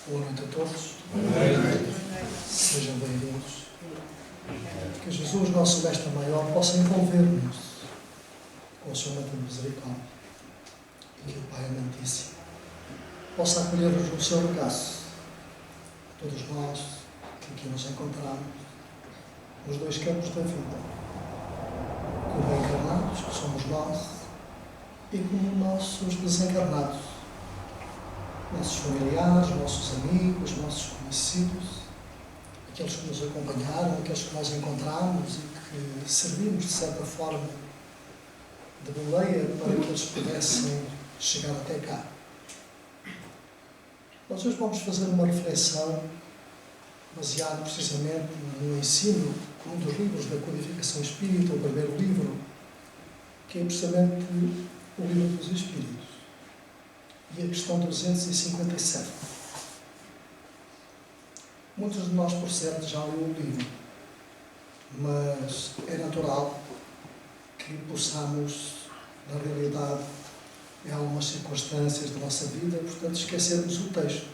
Boa noite a todos. Sejam bem-vindos. Que Jesus, nosso Mestre Maior, possa envolver-nos com o seu manto de misericórdia e que o Pai Amantíssimo possa acolher-nos no seu regaço. Todos nós que aqui nos encontramos nos dois campos da vida, como encarnados, que somos nós, e como nossos desencarnados, nossos familiares, nossos amigos, nossos conhecidos, aqueles que nos acompanharam, aqueles que nós encontramos e que servimos de certa forma de boleia para que eles pudessem chegar até cá. Nós hoje vamos fazer uma reflexão baseada precisamente no ensino de um dos livros da Codificação Espírita, o primeiro livro, que é precisamente o Livro dos Espíritos. E a questão 257. Muitos de nós, por certo, já leu o livro, mas é natural que possamos, na realidade, em algumas circunstâncias da nossa vida, portanto, esquecermos o texto.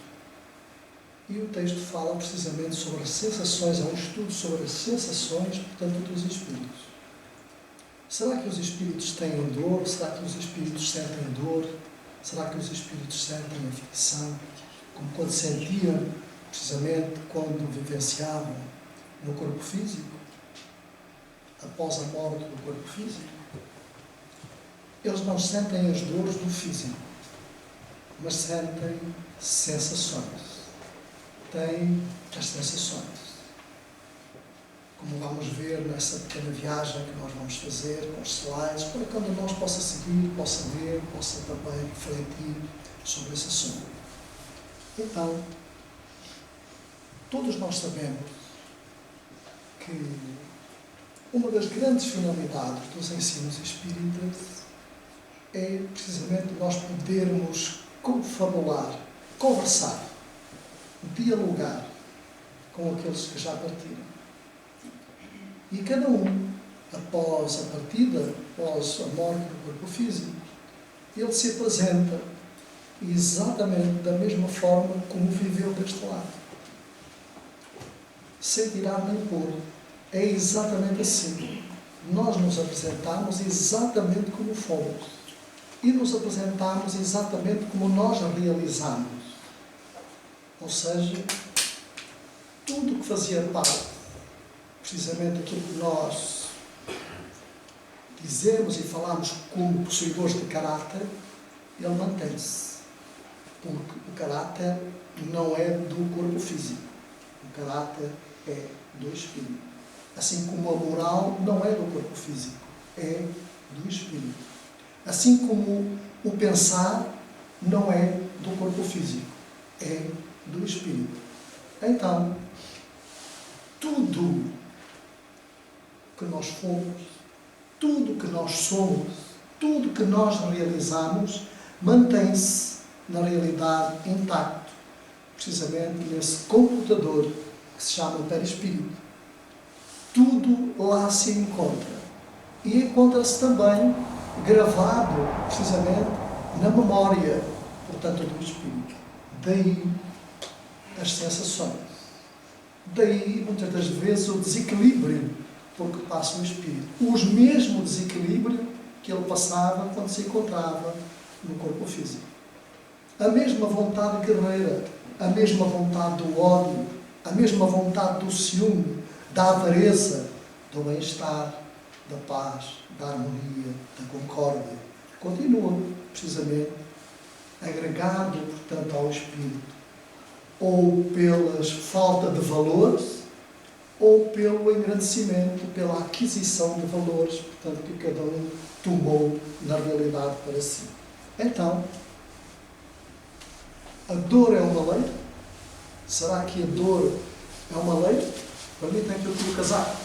E o texto fala precisamente sobre as sensações, é um estudo sobre as sensações, portanto, dos espíritos. Será que os espíritos têm dor? Será que os espíritos sentem dor? Será que os espíritos sentem aflição? Como quando sentiam, precisamente, quando vivenciavam no corpo físico, após a morte do corpo físico? Eles não sentem as dores do físico, mas sentem sensações. Têm as sensações. Como vamos ver nessa pequena viagem que nós vamos fazer com os slides, para que cada nós possa seguir, possa ver, possa também refletir sobre esse assunto. Então, todos nós sabemos que uma das grandes finalidades dos ensinos espíritas é precisamente nós podermos confabular, conversar, dialogar com aqueles que já partiram. E cada um, após a partida, após a morte do corpo físico, ele se apresenta exatamente da mesma forma como viveu deste lado. Sem tirar nem pôr. É exatamente assim. Nós nos apresentamos exatamente como fomos. E nos apresentamos exatamente como nós realizamos. Ou seja, tudo que fazia parte, precisamente aquilo que nós dizemos e falamos como possuidores de caráter, ele mantém-se. Porque o caráter não é do corpo físico. O caráter é do espírito. Assim como a moral não é do corpo físico, é do espírito. Assim como o pensar não é do corpo físico, é do espírito. Então, tudo que nós fomos, tudo que nós somos, tudo que nós realizamos, mantém-se, na realidade, intacto, precisamente nesse computador que se chama perispírito. Tudo lá se encontra. E encontra-se também gravado, precisamente, na memória, portanto, do espírito. Daí as sensações. Daí, muitas das vezes, o desequilíbrio porque passa o espírito. O mesmo desequilíbrio que ele passava quando se encontrava no corpo físico. A mesma vontade guerreira, a mesma vontade do ódio, a mesma vontade do ciúme, da avareza, do bem-estar, da paz, da harmonia, da concórdia. Continua, precisamente, agregado, portanto, ao espírito. Ou pela falta de valores, ou pelo engrandecimento, pela aquisição de valores, portanto, que cada um tomou na realidade para si. Então, a dor é uma lei? Será que a dor é uma lei? Permitem que eu tire o casaco.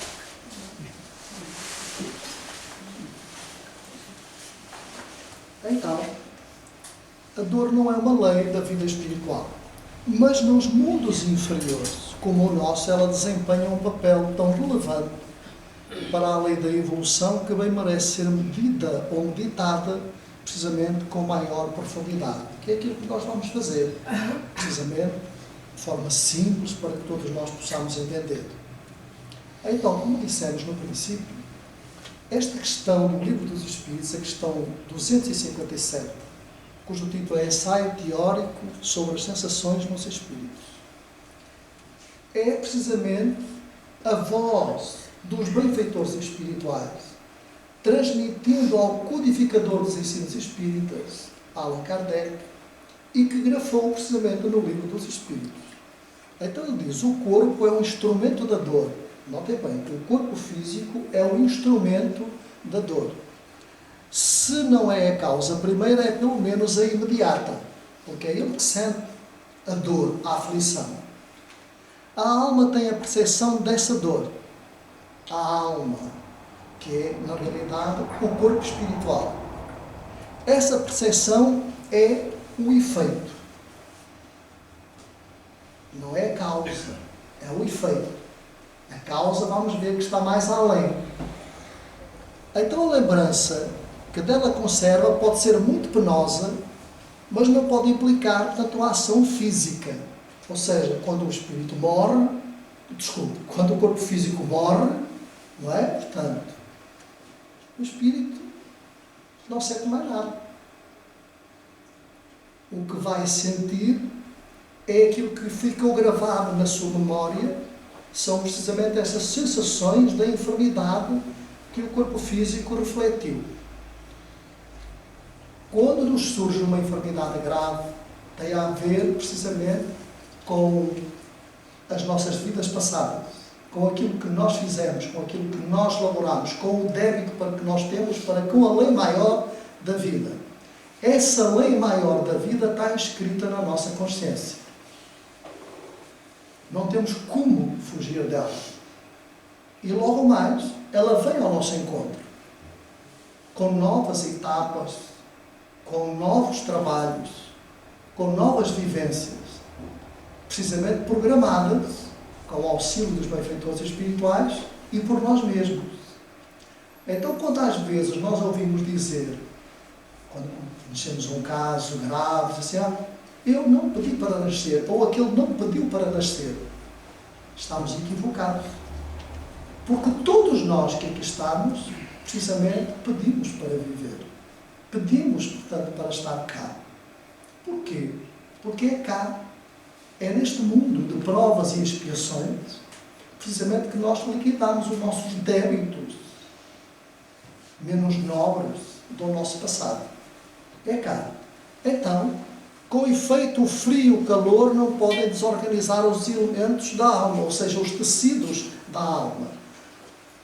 Então, a dor não é uma lei da vida espiritual, mas nos mundos inferiores, como o nosso, ela desempenha um papel tão relevante para a lei da evolução que bem merece ser medida ou meditada precisamente com maior profundidade, que é aquilo que nós vamos fazer, precisamente de forma simples para que todos nós possamos entender. Então, como dissemos no princípio, esta questão do Livro dos Espíritos, a questão 257, cujo título é Ensaio Teórico sobre as Sensações nos Espíritos, é precisamente a voz dos benfeitores espirituais transmitindo ao codificador dos ensinos espíritas, Allan Kardec, e que grafou precisamente no Livro dos Espíritos. Então ele diz, o corpo é um instrumento da dor. Notem bem, o corpo físico é um instrumento da dor. Se não é a causa primeira, é pelo menos a imediata, porque é ele que sente a dor, a aflição. A alma tem a percepção dessa dor. A alma, que é, na realidade, o corpo espiritual. Essa percepção é o efeito. Não é a causa, é o efeito. A causa, vamos ver que está mais além. Então a lembrança que dela conserva pode ser muito penosa, mas não pode implicar, portanto, a ação física. Ou seja, quando o espírito morre, quando o corpo físico morre, não é? Portanto, o espírito não sente mais nada. O que vai sentir é aquilo que ficou gravado na sua memória, são precisamente essas sensações da enfermidade que o corpo físico refletiu. Quando nos surge uma enfermidade grave, tem a ver precisamente com as nossas vidas passadas, com aquilo que nós fizemos, com aquilo que nós laboramos, com o débito que nós temos para com a lei maior da vida. Essa lei maior da vida está inscrita na nossa consciência. Não temos como fugir dela. E logo mais, ela vem ao nosso encontro, com novas etapas, com novos trabalhos, com novas vivências, precisamente programadas com o auxílio dos benfeitores espirituais e por nós mesmos. Então, quantas vezes nós ouvimos dizer, quando conhecemos um caso grave, assim, eu não pedi para nascer, ou aquele não pediu para nascer. Estamos equivocados. Porque todos nós que aqui estamos, precisamente, pedimos para viver. Pedimos, portanto, para estar cá. Porquê? Porque é cá, é neste mundo de provas e expiações, precisamente que nós liquidamos os nossos débitos menos nobres do nosso passado. É cá. Então, com efeito, o frio e o calor não podem desorganizar os elementos da alma, ou seja, os tecidos da alma.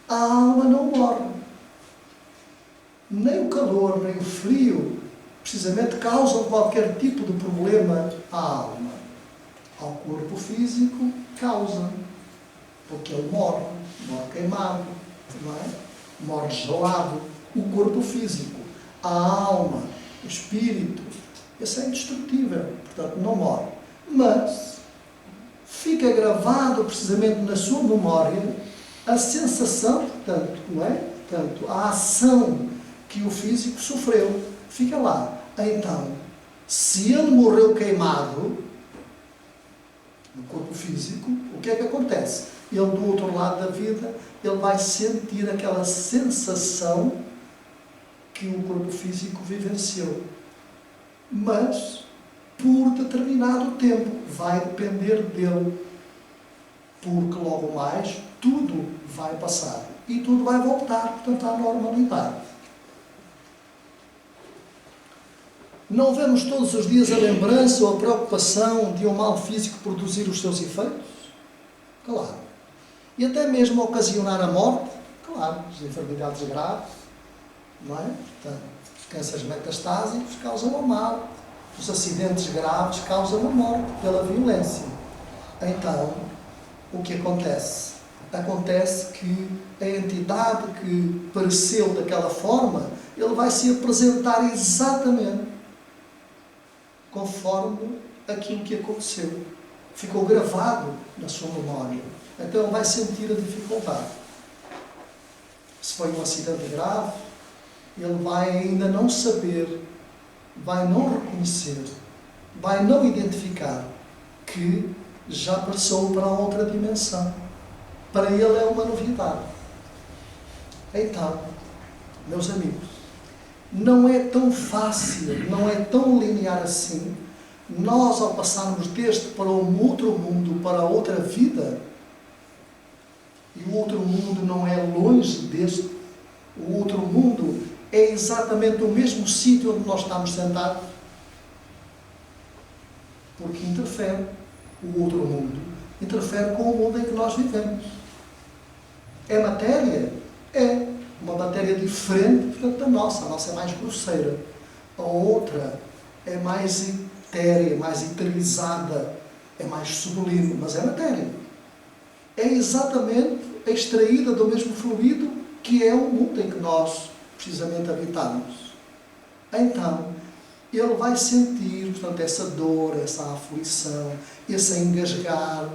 A alma não morre. Nem o calor, nem o frio, precisamente, causam qualquer tipo de problema à alma. Ao corpo físico, causam. Porque ele morre queimado, não é? Morre gelado. O corpo físico, a alma, o espírito, esse é indestrutível, portanto não morre. Mas fica gravado precisamente na sua memória a sensação, portanto, não é? Portanto, a ação que o físico sofreu. Fica lá. Então, se ele morreu queimado no corpo físico, o que é que acontece? Ele, do outro lado da vida, ele vai sentir aquela sensação que o corpo físico vivenciou. Mas, por determinado tempo, vai depender dele. Porque logo mais, tudo vai passar. E tudo vai voltar, portanto, à normalidade. Não vemos todos os dias a lembrança ou a preocupação de um mal físico produzir os seus efeitos? Claro. E até mesmo ocasionar a morte? Claro, as enfermidades graves, não é? Portanto, os cânceres metastásicos causam a morte. Os acidentes graves causam a morte pela violência. Então, o que acontece? Acontece que a entidade que pereceu daquela forma, ele vai se apresentar exatamente conforme aquilo que aconteceu. Ficou gravado na sua memória. Então ele vai sentir a dificuldade. Se foi um acidente grave, ele vai ainda não saber, vai não reconhecer, vai não identificar que já passou para outra dimensão. Para ele é uma novidade. Então, meus amigos, não é tão fácil, não é tão linear assim. Nós, ao passarmos deste para um outro mundo, para outra vida, e o outro mundo não é longe deste, o outro mundo é exatamente o mesmo sítio onde nós estamos sentados, porque interfere o outro mundo, interfere com o mundo em que nós vivemos. É matéria? É uma matéria diferente, portanto, da nossa. A nossa é mais grosseira. A outra é mais etérea, mais eterizada, é mais sublime, mas é matéria. É exatamente extraída do mesmo fluido que é o mundo em que nós precisamente habitamos. Então, ele vai sentir, portanto, essa dor, essa aflição, esse engasgar,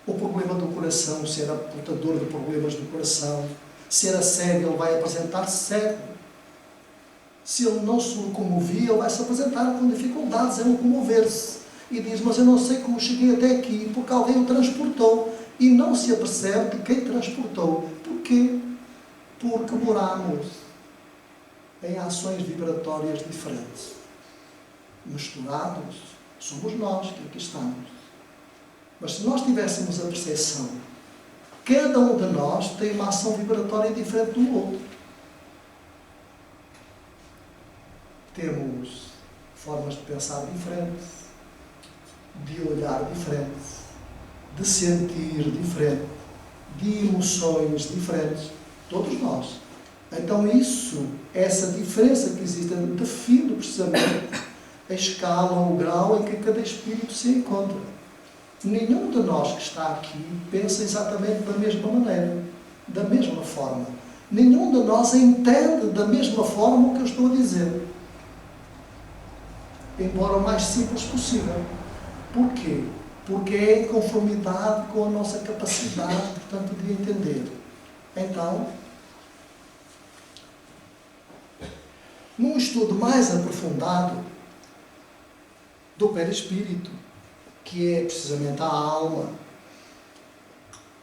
o problema do coração, se era portador de problemas do coração, se era cego, ele vai apresentar-se cego. Se ele não se locomovia, ele vai se apresentar com dificuldades em locomover-se. E diz, mas eu não sei como cheguei até aqui, porque alguém o transportou. E não se apercebe de quem transportou. Porquê? Porque moramos em ações vibratórias diferentes. Misturados, somos nós que aqui estamos. Mas se nós tivéssemos a percepção, cada um de nós tem uma ação vibratória diferente do outro. Temos formas de pensar diferentes, de olhar diferentes, de sentir diferente, de emoções diferentes. Todos nós. Então isso, essa diferença que existe, define precisamente a escala, o grau em que cada espírito se encontra. Nenhum de nós que está aqui pensa exatamente da mesma maneira, da mesma forma. Nenhum de nós entende da mesma forma o que eu estou a dizer. Embora o mais simples possível. Porquê? Porque é em conformidade com a nossa capacidade, portanto, de entender. Então, num estudo mais aprofundado do perispírito, que é precisamente a alma,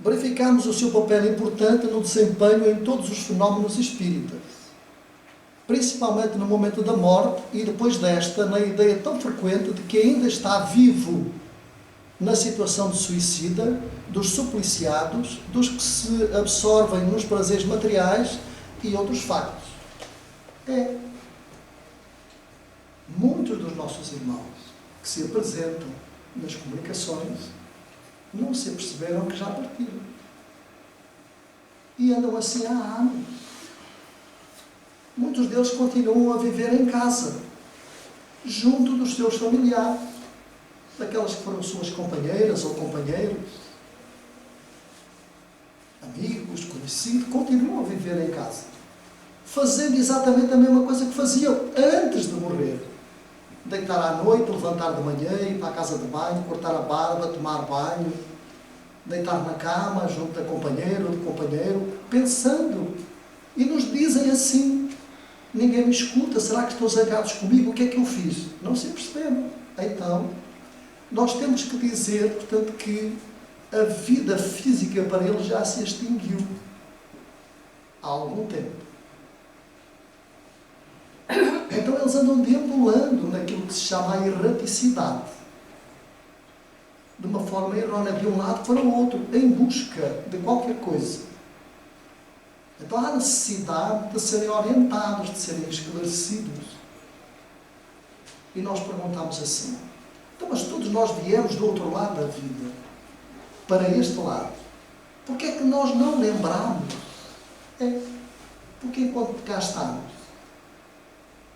verificamos o seu papel importante no desempenho em todos os fenómenos espíritas, principalmente no momento da morte e depois desta, na ideia tão frequente de que ainda está vivo na situação de suicida, dos supliciados, dos que se absorvem nos prazeres materiais e outros factos. Muitos dos nossos irmãos que se apresentam nas comunicações não se aperceberam que já partiram. E andam assim há anos. Muitos deles continuam a viver em casa, junto dos seus familiares, daquelas que foram suas companheiras ou companheiros, amigos, conhecidos, continuam a viver em casa, fazendo exatamente a mesma coisa que faziam antes de morrer. Deitar à noite, levantar de manhã, ir para a casa de banho, cortar a barba, tomar banho, deitar na cama junto da companheira ou do companheiro, pensando. E nos dizem assim, ninguém me escuta, será que estão zangados comigo? O que é que eu fiz? Não se percebem. Então, nós temos que dizer, portanto, que a vida física para eles já se extinguiu há algum tempo. Então eles andam deambulando naquilo que se chama a erraticidade, de uma forma errónea, de um lado para o outro, em busca de qualquer coisa. Então há necessidade de serem orientados, de serem esclarecidos. E nós perguntamos assim, então, mas todos nós viemos do outro lado da vida, para este lado. Porquê é que nós não lembramos? Porque enquanto cá estamos,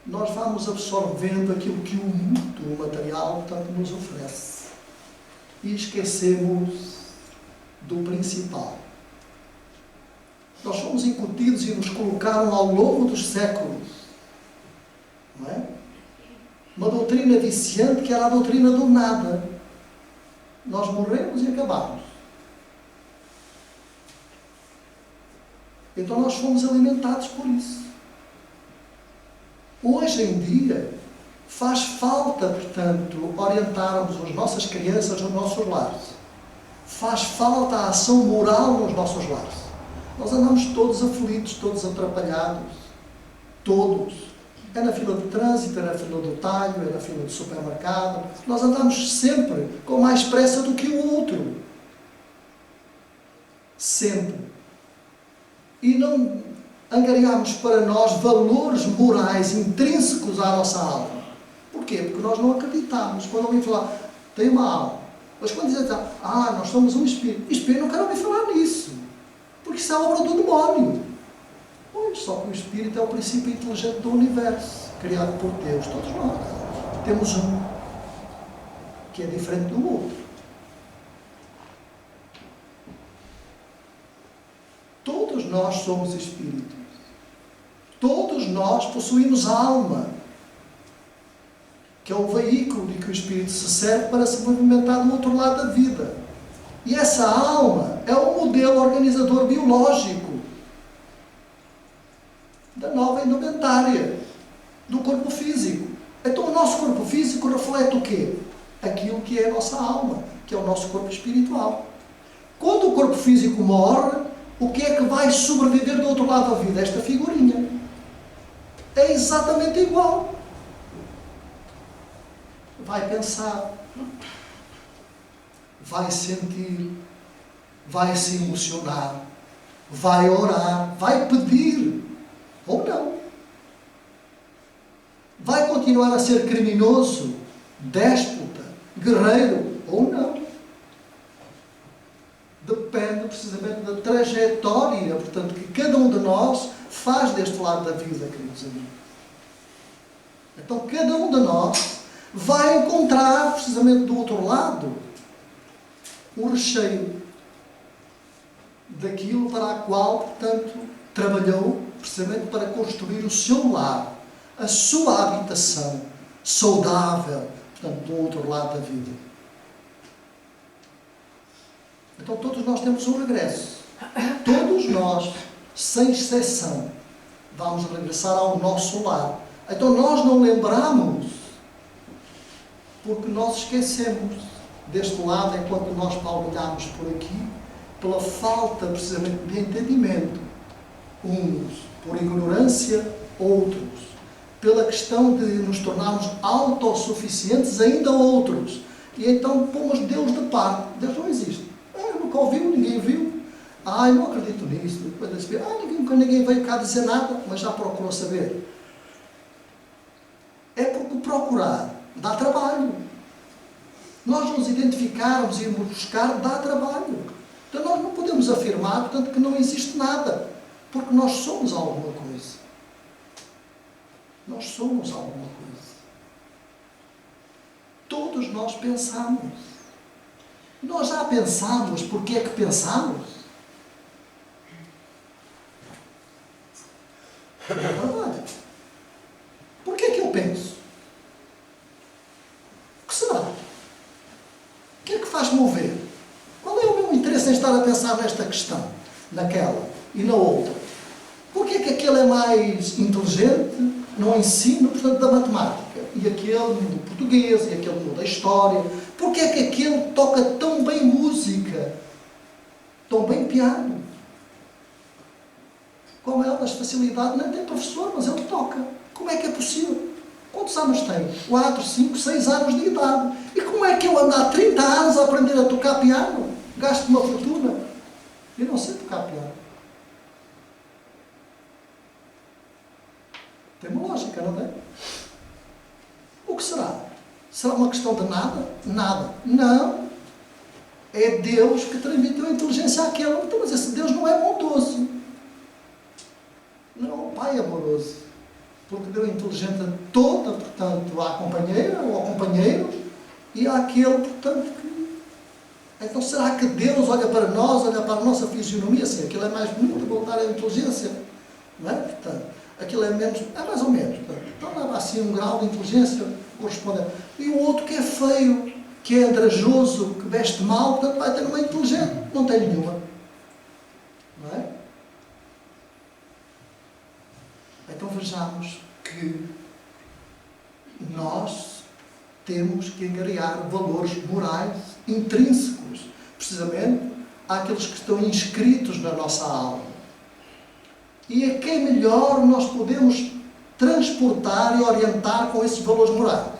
nós vamos absorvendo aquilo que o mundo material tanto nos oferece. E esquecemos do principal. Nós fomos incutidos e nos colocaram ao longo dos séculos, não é? Uma doutrina viciante que era a doutrina do nada. Nós morremos e acabamos. Então nós fomos alimentados por isso. Hoje em dia, Faz falta, portanto, orientarmos as nossas crianças nos nossos lares. Faz falta a ação moral nos nossos lares. Nós andamos todos aflitos, todos atrapalhados. Todos. É na fila de trânsito, é na fila do talho, é na fila do supermercado. Nós andamos sempre com mais pressa do que o outro. Sempre. E não angariamos para nós valores morais intrínsecos à nossa alma. Porquê? Porque nós não acreditamos. Quando alguém fala, tem uma alma. Mas quando dizem, nós somos um espírito. Espírito, não quero ouvir falar nisso. Porque isso é obra do demónio. Pois, só que o espírito é o princípio inteligente do universo, criado por Deus. Todos nós temos um que é diferente do outro. Todos nós somos espíritos. Todos nós possuímos alma, que é o veículo de que o espírito se serve para se movimentar do outro lado da vida. E essa alma é o modelo organizador biológico da nova indumentária, do corpo físico. Então o nosso corpo físico reflete o quê? Aquilo que é a nossa alma, que é o nosso corpo espiritual. Quando o corpo físico morre, o que é que vai sobreviver do outro lado da vida? Esta figurinha. É exatamente igual. Vai pensar, vai sentir, vai se emocionar, vai orar, vai pedir, ou não. Vai continuar a ser criminoso, déspota, guerreiro, ou não. Depende precisamente da trajetória, portanto, que cada um de nós faz deste lado da vida, queridos amigos. Então, cada um de nós vai encontrar, precisamente do outro lado, o recheio daquilo para a qual, portanto, trabalhou, precisamente para construir o seu lar, a sua habitação saudável, portanto, do outro lado da vida. Então, todos nós temos um regresso. Todos nós, sem exceção, vamos regressar ao nosso lar. Então, nós não lembramos, porque nós esquecemos deste lado enquanto nós palmilhamos por aqui, pela falta, precisamente, de entendimento. Uns por ignorância, outros pela questão de nos tornarmos autossuficientes, ainda outros. E então pomos Deus de parte. Deus não existe. Nunca ouviu, ninguém viu. Eu não acredito nisso. Ninguém veio cá dizer nada, mas já procurou saber. É porque procurar dá trabalho. Nós nos identificarmos e irmos buscar dá trabalho. Então nós não podemos afirmar, portanto, que não existe nada. Porque nós somos alguma coisa. Nós somos alguma coisa. Todos nós pensamos. Nós já pensamos porque é que pensamos? É verdade. Porquê é que eu penso? O que será? O que é que faz mover? Qual é o meu interesse em estar a pensar nesta questão, naquela e na outra? Porquê é que aquele é mais inteligente no ensino, portanto, da matemática? E aquele no português, e aquele no da história? Porquê é que aquele toca tão bem música? Tão bem piano? Com elas, facilidade, nem tem professor, mas ele toca. Como é que é possível? Quantos anos tem? 4, 5, 6 anos de idade. E como é que eu ando há 30 anos a aprender a tocar piano? Gasto uma fortuna. Eu não sei tocar piano. Tem uma lógica, não tem? O que será? Será uma questão de nada? Nada. Não. É Deus que transmitiu a inteligência àquele. Então, mas esse Deus não é bondoso. Não é um pai amoroso. Porque deu a inteligência toda, portanto, à companheira ou ao companheiro e àquele, portanto, que... Então, será que Deus olha para nós, olha para a nossa fisionomia assim? Aquilo é mais bonito, voltar à inteligência. Não é? Portanto, aquilo é menos, é mais ou menos. Então leva assim um grau de inteligência correspondente. E o outro que é feio, que é andrajoso, que veste mal, portanto vai ter uma inteligente. Não tem nenhuma. Não é? Então vejamos que nós temos que angariar valores morais intrínsecos, precisamente àqueles que estão inscritos na nossa alma. E a quem melhor nós podemos transportar e orientar com esses valores morais?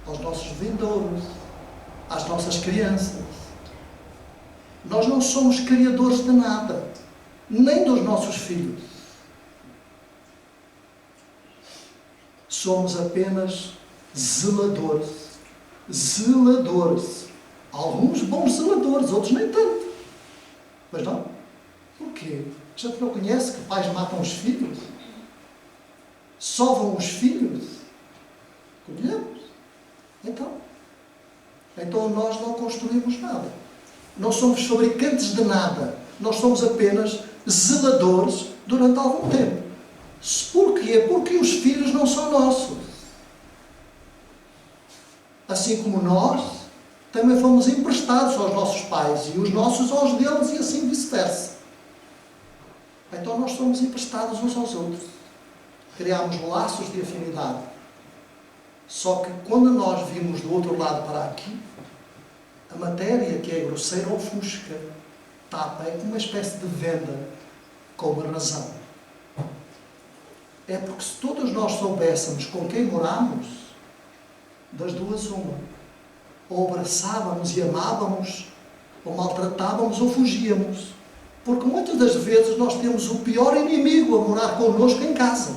Aos nossos vindouros, às nossas crianças. Nós não somos criadores de nada, nem dos nossos filhos. Somos apenas zeladores. Zeladores. Alguns bons zeladores, outros nem tanto. Mas não. Por quê? A gente não conhece que pais matam os filhos? Sovam os filhos? Colhemos. Então nós não construímos nada. Não somos fabricantes de nada. Nós somos apenas zeladores durante algum tempo. Porquê? Porque os filhos não são nossos. Assim como nós, também fomos emprestados aos nossos pais, e os nossos aos deles, e assim vice-versa. Então nós somos emprestados uns aos outros. Criámos laços de afinidade. Só que quando nós vimos do outro lado para aqui, a matéria que é grosseira ofusca, tapa, é como uma espécie de venda, com uma razão. É porque se todos nós soubéssemos com quem moramos, das duas uma. Ou abraçávamos e amávamos, ou maltratávamos ou fugíamos. Porque muitas das vezes nós temos o pior inimigo a morar connosco em casa.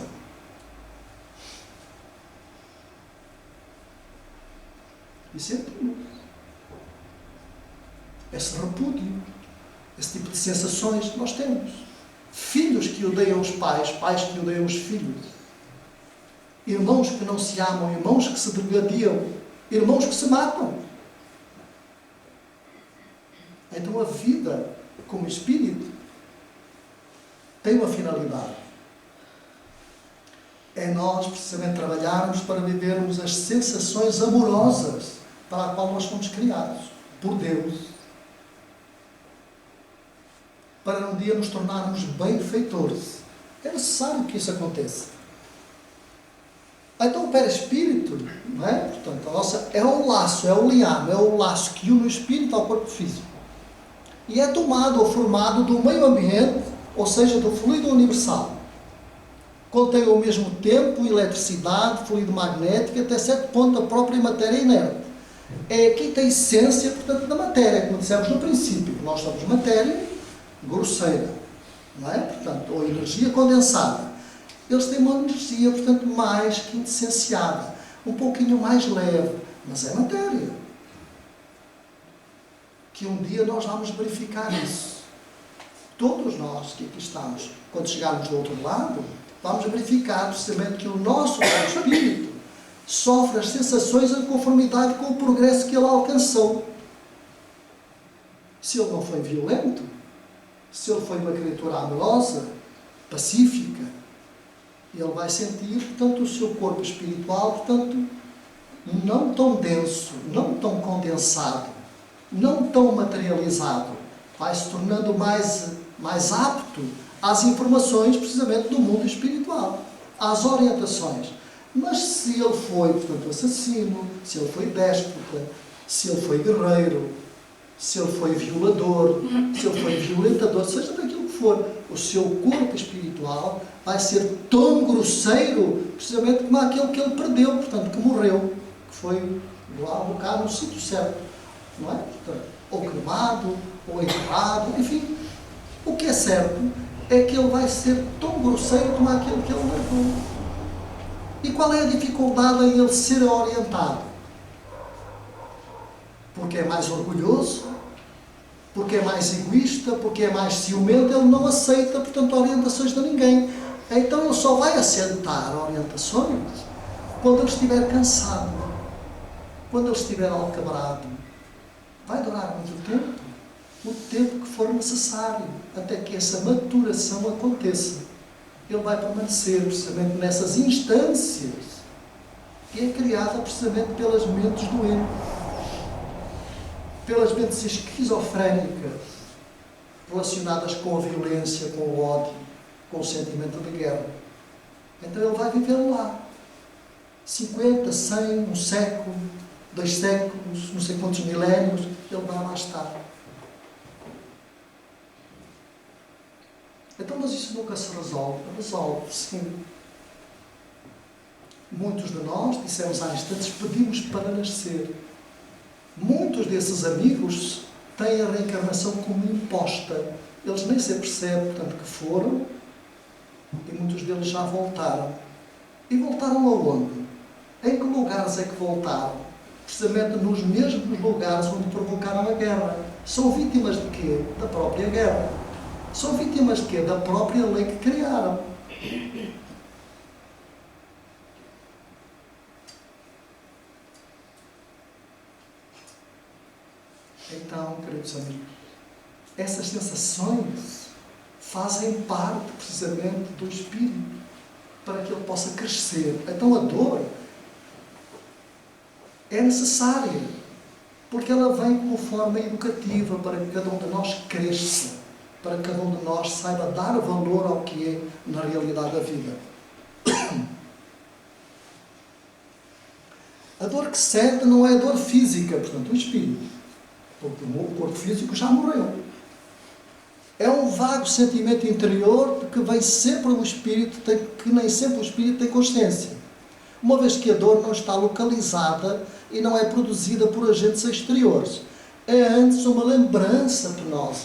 E sentimos esse repúdio, esse tipo de sensações nós temos. Filhos que odeiam os pais, pais que odeiam os filhos. Irmãos que não se amam, irmãos que se degladiam, irmãos que se matam. Então a vida, como espírito, tem uma finalidade. É nós, precisamente, trabalharmos para vivermos as sensações amorosas para as quais nós fomos criados, por Deus. Para um dia nos tornarmos benfeitores. É necessário que isso aconteça. Então o perispírito, não é? Portanto, a nossa, é o laço, é o liame, é o laço que une o espírito ao corpo físico. E é tomado ou formado do meio ambiente, ou seja, do fluido universal. Contém ao mesmo tempo eletricidade, fluido magnético, até certo ponto a própria matéria inerte. É a quinta essência, portanto, da matéria, como dissemos no princípio. Nós somos matéria grosseira, não é? Portanto, ou energia condensada. Eles têm uma energia, portanto, mais quintessenciada, um pouquinho mais leve, mas é matéria. Que um dia nós vamos verificar isso. Todos nós que aqui estamos, quando chegarmos do outro lado, vamos verificar precisamente que o nosso espírito sofre as sensações em conformidade com o progresso que ele alcançou. Se ele não foi violento, se ele foi uma criatura amorosa, pacífica, ele vai sentir, portanto, o seu corpo espiritual, portanto, não tão denso, não tão condensado, não tão materializado, vai se tornando mais apto às informações, precisamente, do mundo espiritual, às orientações. Mas se ele foi, portanto, assassino, se ele foi déspota, se ele foi guerreiro, se ele foi violador, se ele foi violentador, seja daquilo que for, o seu corpo espiritual vai ser tão grosseiro, precisamente como aquele que ele perdeu, portanto, que morreu, que foi lá alocado no sítio certo, não é? Portanto, ou queimado, ou enterrado, enfim. O que é certo é que ele vai ser tão grosseiro como aquele que ele levou. E qual é a dificuldade em ele ser orientado? Porque é mais orgulhoso, porque é mais egoísta, porque é mais ciumento, ele não aceita, portanto, orientações de ninguém. Então ele só vai aceitar orientações quando ele estiver cansado, quando ele estiver alcabrado. Vai durar muito tempo, o tempo que for necessário, até que essa maturação aconteça. Ele vai permanecer precisamente nessas instâncias que é criada precisamente pelas mentes doentes, pelas mentes esquizofrénicas, relacionadas com a violência, com o ódio, com o sentimento de guerra. Então ele vai viver lá. 50, 100, um século, 2 séculos, não sei quantos milénios, ele vai lá estar. Então, mas isso nunca se resolve. Resolve, sim. Muitos de nós, dissemos há instantes, pedimos para nascer. Muitos desses amigos têm a reencarnação como imposta. Eles nem se percebem, portanto, que foram, e muitos deles já voltaram. E voltaram aonde? Em que lugares é que voltaram? Precisamente nos mesmos lugares onde provocaram a guerra. São vítimas de quê? Da própria guerra. São vítimas de quê? Da própria lei que criaram. Então, queridos amigos, essas sensações fazem parte, precisamente, do espírito, para que ele possa crescer. Então, a dor é necessária, porque ela vem como forma educativa para que cada um de nós cresça, para que cada um de nós saiba dar valor ao que é, na realidade, da vida. A dor que sente não é a dor física, portanto, o espírito. Porque o corpo físico já morreu. É um vago sentimento interior de que vem sempre o espírito, que nem sempre o espírito tem consciência. Uma vez que a dor não está localizada e não é produzida por agentes exteriores. É antes uma lembrança penosa.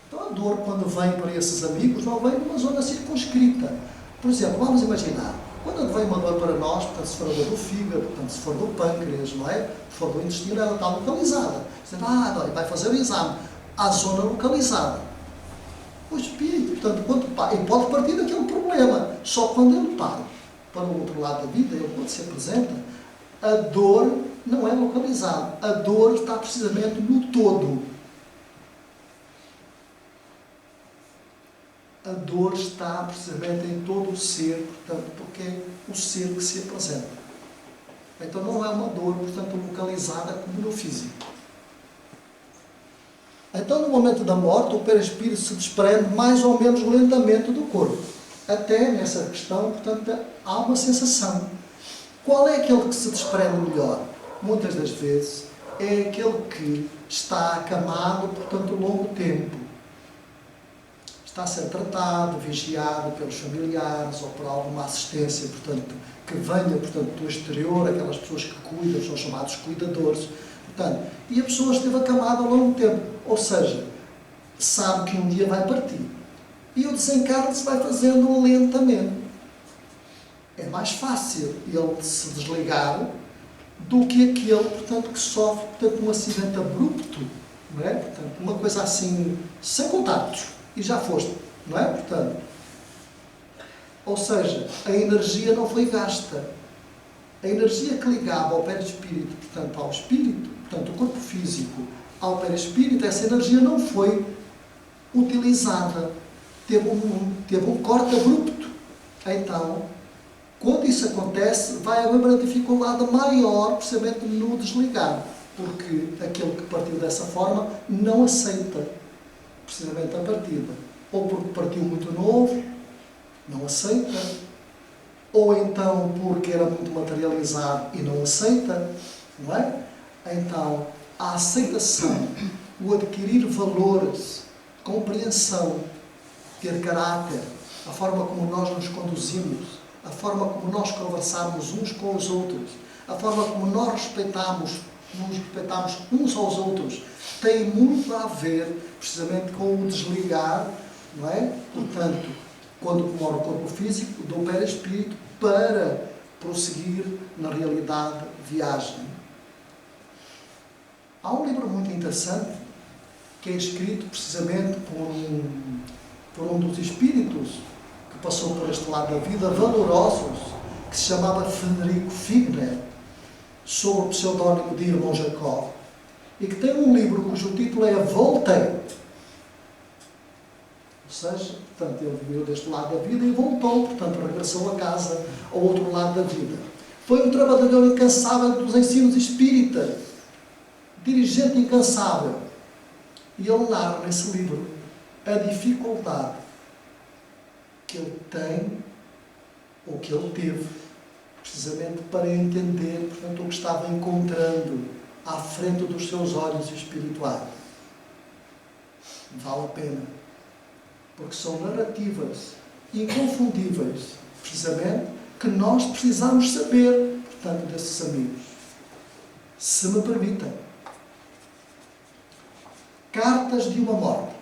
Então a dor, quando vem para esses amigos, não vem numa zona circunscrita. Por exemplo, vamos imaginar, quando vem uma dor para nós, portanto, se for a dor do fígado, portanto, se for do pâncreas, não é? Se for do intestino, ela está localizada. Você vai fazer o exame. À zona localizada. O espírito, portanto, quando e pode partir daquele problema. Só quando ele parte para o outro lado da vida, ele pode se apresenta, a dor não é localizada. A dor está precisamente no todo. A dor está precisamente em todo o ser, portanto, porque é o ser que se apresenta. Então não é uma dor, portanto, localizada como no físico. Então, no momento da morte, o perispírito se desprende mais ou menos lentamente do corpo. Até nessa questão, portanto, há uma sensação. Qual é aquele que se desprende melhor? Muitas das vezes é aquele que está acamado, portanto, longo tempo. Está a ser tratado, vigiado pelos familiares ou por alguma assistência, portanto, que venha, portanto, do exterior, aquelas pessoas que cuidam, são chamados cuidadores. Portanto, e a pessoa esteve acamada ao longo tempo, ou seja, sabe que um dia vai partir. E o desencarne se vai fazendo lentamente. É mais fácil ele se desligar do que aquele, portanto, que sofre, portanto, um acidente abrupto, não é? Portanto, uma coisa assim, sem contactos, e já foste, não é? Portanto, ou seja, a energia não foi gasta. A energia que ligava ao perispírito, portanto, ao espírito, portanto, o corpo físico ao perispírito, essa energia não foi utilizada. Teve um corte abrupto. Então, quando isso acontece, vai haver uma dificuldade maior, precisamente, no desligar. Porque aquele que partiu dessa forma não aceita, precisamente, a partida. Ou porque partiu muito novo, não aceita. Ou então porque era muito materializado e não aceita, não é? Então, a aceitação, o adquirir valores, compreensão, ter caráter, a forma como nós nos conduzimos, a forma como nós conversamos uns com os outros, a forma como nós nos respeitamos uns aos outros, tem muito a ver, precisamente, com o desligar, não é? Portanto, quando mora o corpo físico, do perispírito, para prosseguir na realidade viagem. Há um livro muito interessante que é escrito precisamente por um dos espíritos que passou por este lado da vida, valorosos, que se chamava Frederico Figner, sob o pseudónimo de Irmão Jacó, e que tem um livro cujo título é Voltei. Ou seja, portanto, ele viveu deste lado da vida e voltou, portanto, regressou a casa, ao outro lado da vida. Foi um trabalhador incansável dos ensinos espíritas, dirigente incansável. E ele narra nesse livro a dificuldade que ele tem, ou que ele teve, precisamente para entender, portanto, o que estava encontrando à frente dos seus olhos espirituais. Vale a pena, porque são narrativas inconfundíveis, precisamente, que nós precisamos saber, portanto, desses amigos. Se me permitem. Cartas de uma morte.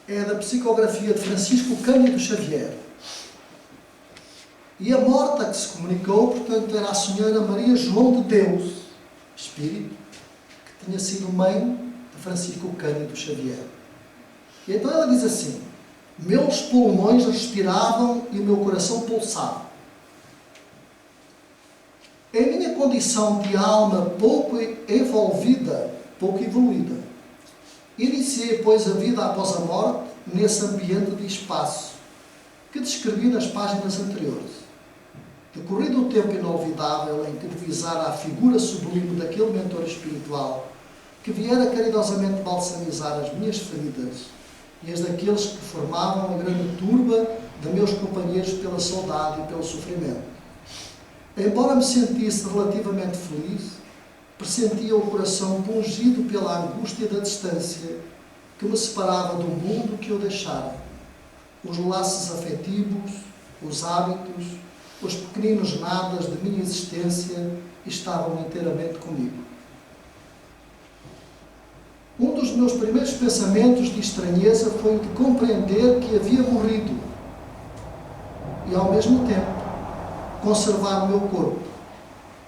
É da psicografia de Francisco Cândido Xavier. E a morta que se comunicou, portanto, era a senhora Maria João de Deus, espírito, que tinha sido mãe de Francisco Cândido Xavier. E então ela diz assim: meus pulmões respiravam e o meu coração pulsava. Em minha condição de alma pouco envolvida, pouco evoluída, iniciei, pois, a vida após a morte nesse ambiente de espaço que descrevi nas páginas anteriores. Decorrido o tempo inolvidável em que divisara a figura sublime daquele mentor espiritual que viera caridosamente balsamizar as minhas feridas e as daqueles que formavam a grande turba de meus companheiros pela saudade e pelo sofrimento. Embora me sentisse relativamente feliz, pressentia o coração pungido pela angústia da distância que me separava do mundo que eu deixara. Os laços afetivos, os hábitos, os pequeninos nadas de minha existência estavam inteiramente comigo. Um dos meus primeiros pensamentos de estranheza foi o de compreender que havia morrido e, ao mesmo tempo, conservar o meu corpo,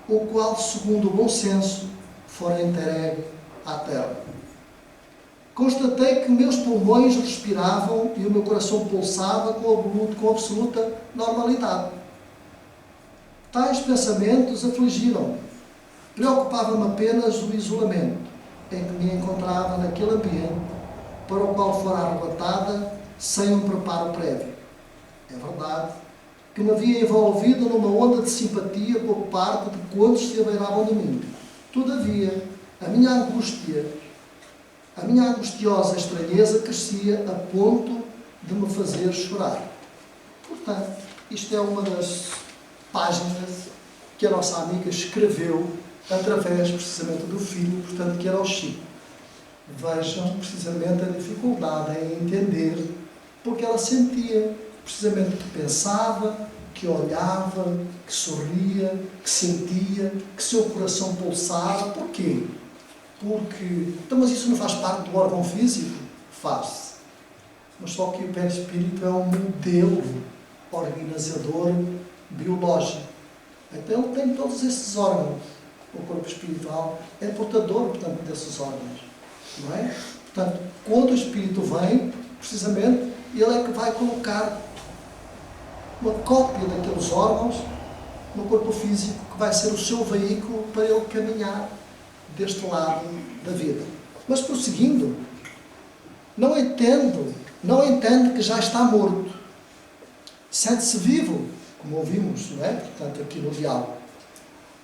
o qual, segundo o bom senso, fora entregue à terra. Constatei que meus pulmões respiravam e o meu coração pulsava com absoluta normalidade. Tais pensamentos afligiram-me. Preocupava-me apenas o isolamento em que me encontrava naquele ambiente para o qual fora arrebatada sem um preparo prévio. É verdade que me havia envolvido numa onda de simpatia por parte de quantos se abeiravam de mim. Todavia, a minha angustiosa estranheza crescia a ponto de me fazer chorar. Portanto, isto é uma das páginas que a nossa amiga escreveu através, precisamente, do filho, portanto, que era o Chico. Vejam, precisamente, a dificuldade em entender, porque ela sentia, precisamente, que pensava, que olhava, que sorria, que sentia, que seu coração pulsava. Porquê? Porque, então, mas isso não faz parte do órgão físico? Faz-se. Mas só que o perispírito é um modelo organizador biológico. Então ele tem todos esses órgãos. O corpo espiritual é portador, portanto, desses órgãos. Não é? Portanto, quando o espírito vem, precisamente, ele é que vai colocar uma cópia daqueles órgãos no corpo físico, que vai ser o seu veículo para ele caminhar deste lado da vida. Mas prosseguindo, não entende que já está morto. Sente-se vivo, como ouvimos, não é? Portanto, aqui no diálogo.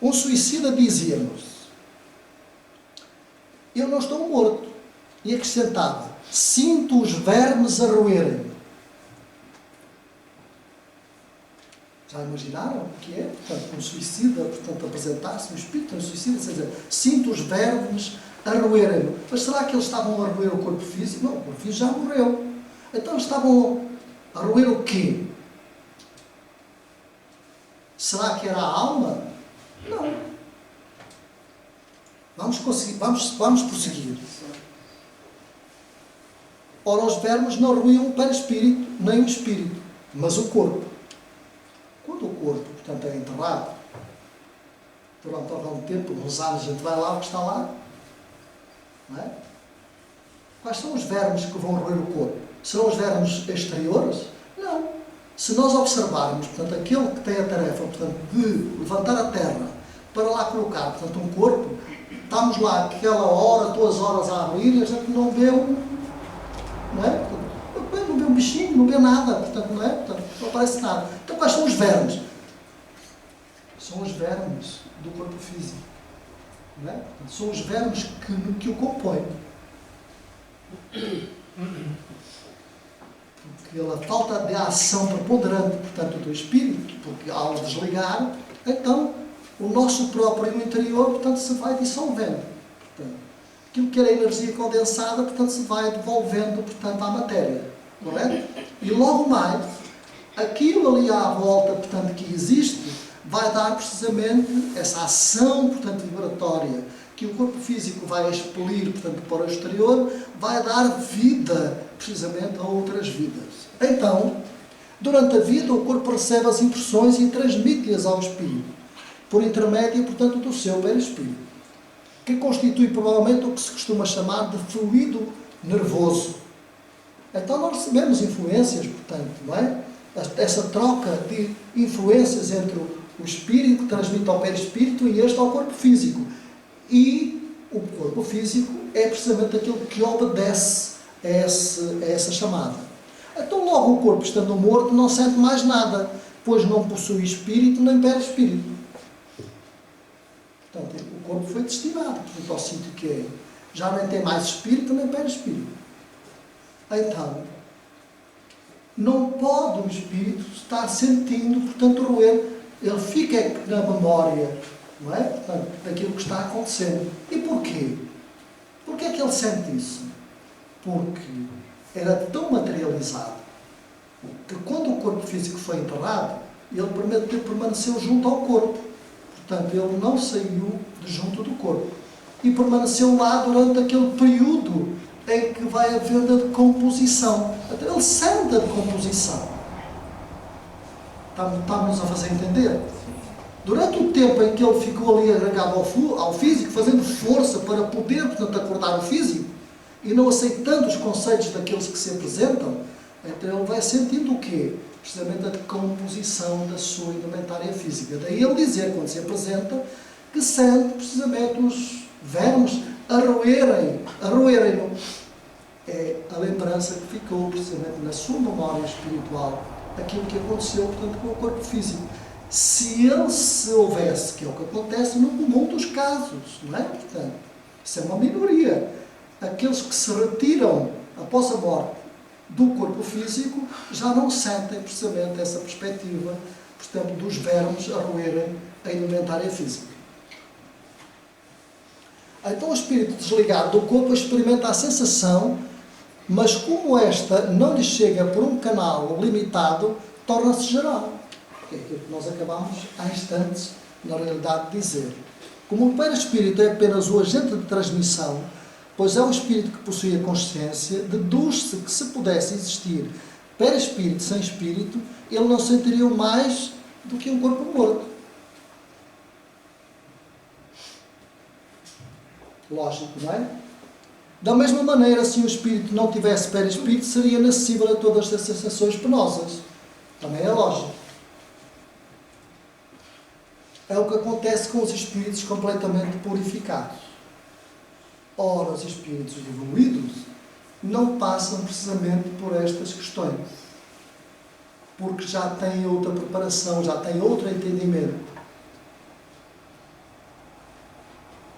Um suicida dizia-nos: eu não estou morto. E acrescentava: sinto os vermes a roerem. Já imaginaram o que é? Portanto, um suicida, portanto, apresentar-se, um espírito, um suicida, dizer, sinto os vermes a roerem. Mas será que eles estavam a roer o corpo físico? Não, o corpo físico já morreu. Então estavam a roer o quê? Será que era a alma? Não. Vamos prosseguir. Ora, os vermes não roiam o perispírito, nem o espírito, mas o corpo. Quando o corpo, portanto, é enterrado, durante algum tempo, uns anos, a gente vai lá, o que está lá, não é? Quais são os vermes que vão roer o corpo? Serão os vermes exteriores? Não. Se nós observarmos, portanto, aquele que tem a tarefa, portanto, de levantar a terra para lá colocar, portanto, um corpo, estamos lá aquela hora, 2 horas a abrir, e a gente não vê não é? Não vê um bichinho, não vê nada, portanto, não é? Portanto, não aparece nada. Então, quais são os vermes? São os vermes do corpo físico. Não é? Portanto, são os vermes que o compõem. pela falta de ação preponderante, portanto, do espírito, porque ao desligar, então o nosso próprio interior, portanto, se vai dissolvendo. Portanto, aquilo que era energia condensada, portanto, se vai devolvendo, portanto, à matéria. Correto? E logo mais, aquilo ali à volta, portanto, que existe, vai dar precisamente essa ação, portanto, vibratória, que o corpo físico vai expelir, portanto, para o exterior, vai dar vida, precisamente, a outras vidas. Então, durante a vida, o corpo recebe as impressões e transmite-as ao espírito, por intermédio, portanto, do seu perispírito, que constitui provavelmente o que se costuma chamar de fluido nervoso. Então, nós recebemos influências, portanto, não é? Essa troca de influências entre o espírito que transmite ao perispírito e este ao corpo físico. E o corpo físico é precisamente aquilo que obedece a essa chamada. Então, logo o corpo, estando morto, não sente mais nada, pois não possui espírito nem perispírito. Portanto, o corpo foi destinado ao sítio que é. Já nem tem mais espírito nem perispírito. Então, não pode o espírito estar sentindo, portanto, roer. Ele fica na memória, não é? Portanto, daquilo que está acontecendo. E porquê? Porquê é que ele sente isso? Porque era tão materializado que quando o corpo físico foi enterrado, ele permaneceu junto ao corpo. Portanto, ele não saiu de junto do corpo. E permaneceu lá durante aquele período em que vai haver a decomposição. Ele sente a decomposição. Está-nos a fazer entender? Durante o tempo em que ele ficou ali agregado ao físico, fazendo força para poder, portanto, acordar o físico, e não aceitando os conceitos daqueles que se apresentam, então ele vai sentindo o quê? Precisamente a decomposição da sua indumentária física. Daí ele dizer, quando se apresenta, que sente precisamente os vermes a roerem-no. É a lembrança que ficou precisamente na sua memória espiritual, aquilo que aconteceu, portanto, com o corpo físico. Se ele se houvesse, que é o que acontece no comum dos casos, não é? Portanto, isso é uma minoria. Aqueles que se retiram após a morte do corpo físico já não sentem precisamente essa perspectiva, portanto, dos vermes a roerem a indumentária física. Então o espírito desligado do corpo experimenta a sensação, mas como esta não lhe chega por um canal limitado, torna-se geral. Que é aquilo que nós acabamos há instantes, na realidade, de dizer. Como o perispírito é apenas o agente de transmissão, pois é o espírito que possui a consciência, deduz-se que se pudesse existir perispírito sem espírito, ele não sentiria mais do que um corpo morto. Lógico, não é? Da mesma maneira, se o espírito não tivesse perispírito, seria inacessível a todas as sensações penosas. Também é lógico. É o que acontece com os espíritos completamente purificados. Ora, os espíritos evoluídos não passam precisamente por estas questões, porque já têm outra preparação, já têm outro entendimento.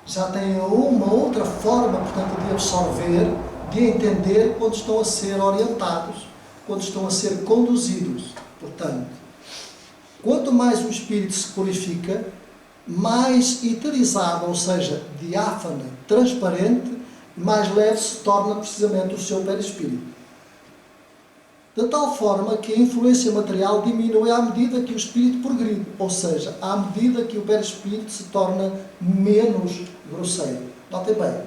Já têm uma outra forma, portanto, de absorver, de entender quando estão a ser orientados, quando estão a ser conduzidos. Portanto, quanto mais o espírito se purifica, mais eterizado, ou seja, diáfano, transparente, mais leve se torna precisamente o seu perispírito. De tal forma que a influência material diminui à medida que o espírito progride, ou seja, à medida que o perispírito se torna menos grosseiro. Notem bem,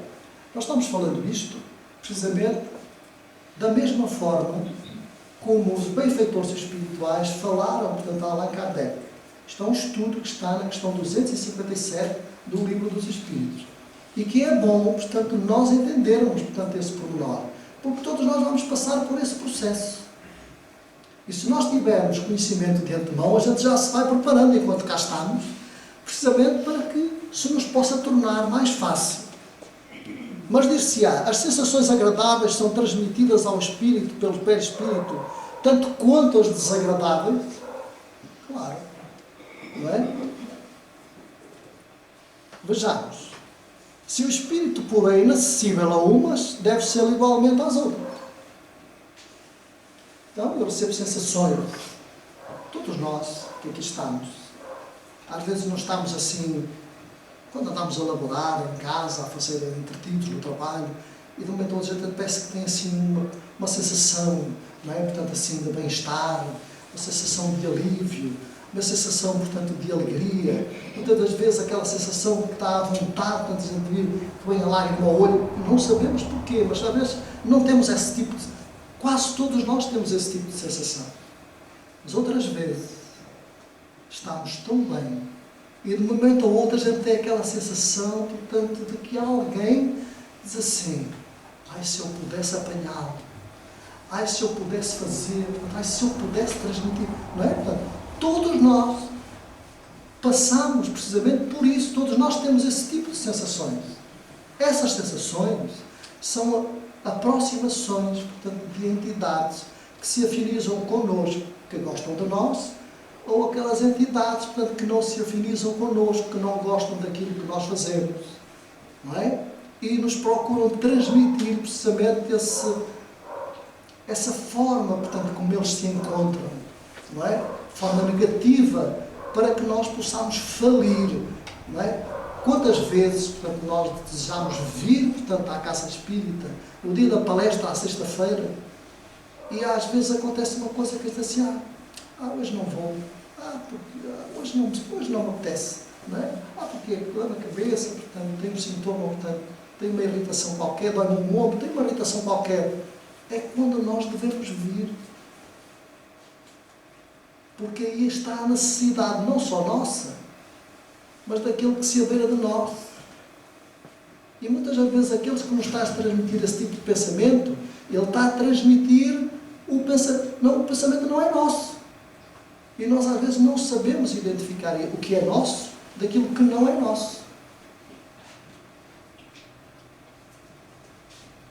nós estamos falando isto precisamente da mesma forma como os benfeitores espirituais falaram, portanto, a Allan Kardec. Isto é um estudo que está na questão 257 do Livro dos Espíritos. E que é bom, portanto, nós entendermos, portanto, esse pormenor. Porque todos nós vamos passar por esse processo. E se nós tivermos conhecimento de antemão, a gente já se vai preparando enquanto cá estamos, precisamente para que se nos possa tornar mais fácil. Mas dir-se-á, as sensações agradáveis são transmitidas ao espírito pelo perispírito, tanto quanto as desagradáveis? Claro. Não é? Vejamos. Se o espírito puro é inacessível a umas, deve ser igualmente às outras. Então, eu recebo sensações. Todos nós que aqui estamos. Às vezes não estamos assim, quando andamos a laborar em casa, a fazer entretidos no trabalho, e de um momento a outro parece que tem assim uma sensação, não é? Portanto, assim, de bem-estar, uma sensação de alívio, uma sensação, portanto, de alegria. Muitas das vezes aquela sensação que está à vontade, portanto, que vem a lágrima ao olho, não sabemos porquê, mas às vezes não temos esse tipo de... Quase todos nós temos esse tipo de sensação. Mas outras vezes estamos tão bem e de um momento ao outro a gente tem aquela sensação, portanto, de que alguém diz assim: ai, se eu pudesse apanhá-lo, ai, se eu pudesse fazer, ai, se eu pudesse transmitir, não é? Portanto, todos nós passamos precisamente por isso, todos nós temos esse tipo de sensações. Essas sensações são aproximações, portanto, de entidades que se afinizam connosco, que gostam de nós, ou aquelas entidades, portanto, que não se afinizam connosco, que não gostam daquilo que nós fazemos, não é? E nos procuram transmitir precisamente essa forma, portanto, como eles se encontram, não é? Forma negativa, para que nós possamos falir, não é? Quantas vezes, portanto, nós desejamos vir, portanto, à Casa Espírita, no dia da palestra, à sexta-feira, e às vezes acontece uma coisa que diz assim: hoje não vou, porque hoje não me apetece, não é? Porque é dor na cabeça, portanto, tenho um sintoma, portanto, tenho uma irritação qualquer, dói-me um ombro, tenho uma irritação qualquer. É quando nós devemos vir. Porque aí está a necessidade, não só nossa, mas daquele que se abeira de nós. E muitas vezes aqueles que nos está a transmitir esse tipo de pensamento, ele está a transmitir o pensamento não é nosso. E nós às vezes não sabemos identificar o que é nosso daquilo que não é nosso.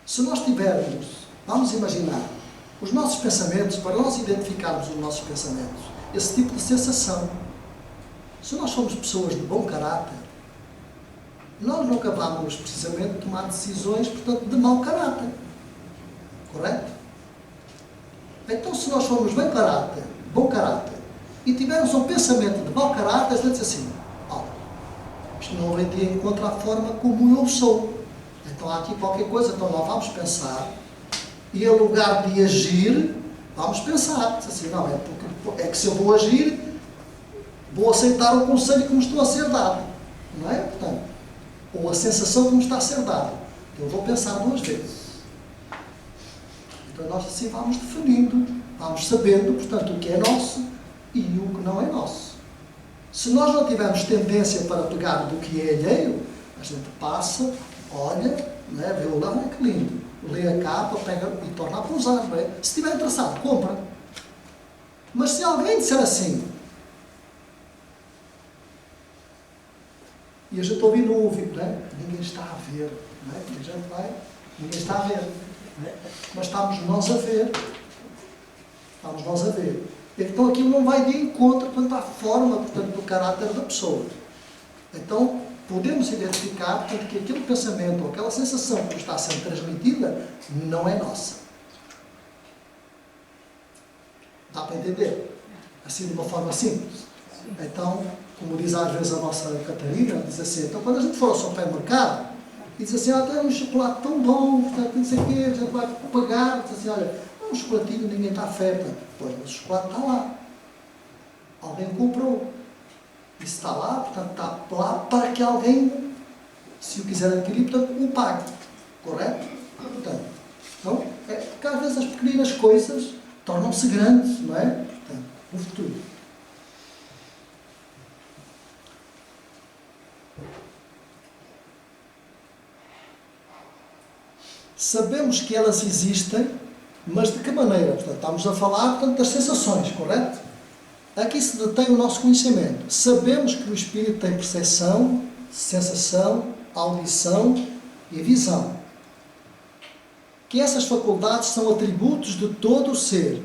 Se nós tivermos, vamos imaginar, os nossos pensamentos, para nós identificarmos os nossos pensamentos, esse tipo de sensação, se nós somos pessoas de bom caráter, nós nunca vamos precisamente tomar decisões, portanto, de mau caráter. Correto? Então, se nós formos bom caráter, e tivermos um pensamento de mau caráter, a gente diz assim: isto não vem de encontro à forma como eu sou. Então há aqui qualquer coisa, então nós vamos pensar, e em lugar de agir, vamos pensar. Diz assim: não, é que se eu vou agir, vou aceitar o conselho que me estou a ser dado. Não é? Portanto, ou a sensação que me está a ser dada. Eu vou pensar duas vezes. Então nós assim vamos definindo, vamos sabendo, portanto, o que é nosso e o que não é nosso. Se nós não tivermos tendência para pegar do que é alheio, a gente passa, olha, né, vê o lado, que lindo, lê a capa, pega e torna a pousar, não é? Se estiver interessado, compra. Mas se alguém disser assim, e a gente ouve no ouvido, não é? Ninguém está a ver, não é? E a gente vai, ninguém está a ver, não é? Mas estamos nós a ver. Estamos nós a ver. Então aquilo não vai de encontro, portanto, à forma, portanto, do caráter da pessoa. Então, podemos identificar, portanto, que aquele pensamento ou aquela sensação que está sendo transmitida não é nossa. Dá para entender? Assim, de uma forma simples. Então, como diz às vezes a nossa Catarina, diz assim: então quando a gente for ao supermercado e diz assim: tem um chocolate tão bom, portanto, não sei o quê, a gente vai pagar, diz assim: olha, um chocolatinho, ninguém está à oferta. Pois, mas o chocolate está lá. Alguém comprou. E se está lá, portanto, está lá para que alguém, se o quiser adquirir, portanto, o pague. Correto? Portanto, então, porque às vezes as pequeninas coisas tornam-se grandes, não é? Portanto, no futuro. Sabemos que elas existem, mas de que maneira? Portanto, estamos a falar, portanto, das sensações, correto? Aqui se detém o nosso conhecimento. Sabemos que o espírito tem percepção, sensação, audição e visão. Que essas faculdades são atributos de todo o ser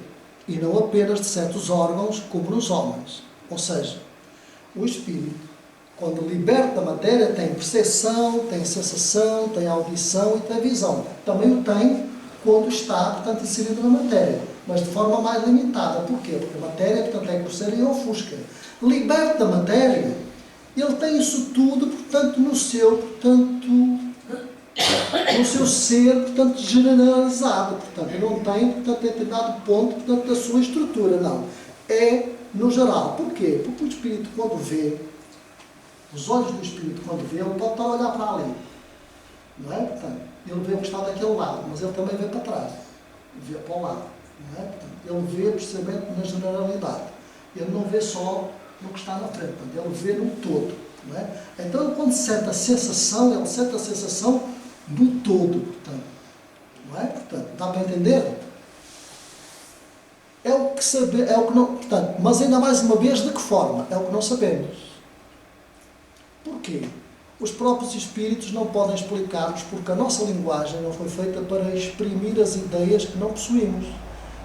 e não apenas de certos órgãos, como nos homens. Ou seja, o espírito, quando liberta a matéria, tem percepção, tem sensação, tem audição e tem visão. Também o tem quando está, portanto, inserido na matéria. mas de forma mais limitada. Porquê? Porque a matéria, portanto, é grosseira e ofusca. Liberto da matéria, ele tem isso tudo, portanto, no seu ser, portanto, generalizado. Portanto, ele não tem, portanto, determinado ponto, portanto, da sua estrutura, não. É no geral. Porquê? Porque o Espírito, quando vê, os olhos do Espírito, quando vê, ele pode estar a olhar para ali. Não é? Portanto, ele vê o que está daquele lado, mas ele também vê para trás. Vê para o lado. Não é? Portanto, ele vê precisamente na generalidade. Ele não vê só no que está na frente. Portanto, ele vê no todo. Não é? Então, quando sente a sensação, ele sente a sensação do todo. Portanto, não é? Portanto, dá para entender? É o que saber, é o que não. Portanto, mas ainda mais uma vez, de que forma? É o que não sabemos. Porquê? Os próprios espíritos não podem explicar-nos porque a nossa linguagem não foi feita para exprimir as ideias que não possuímos.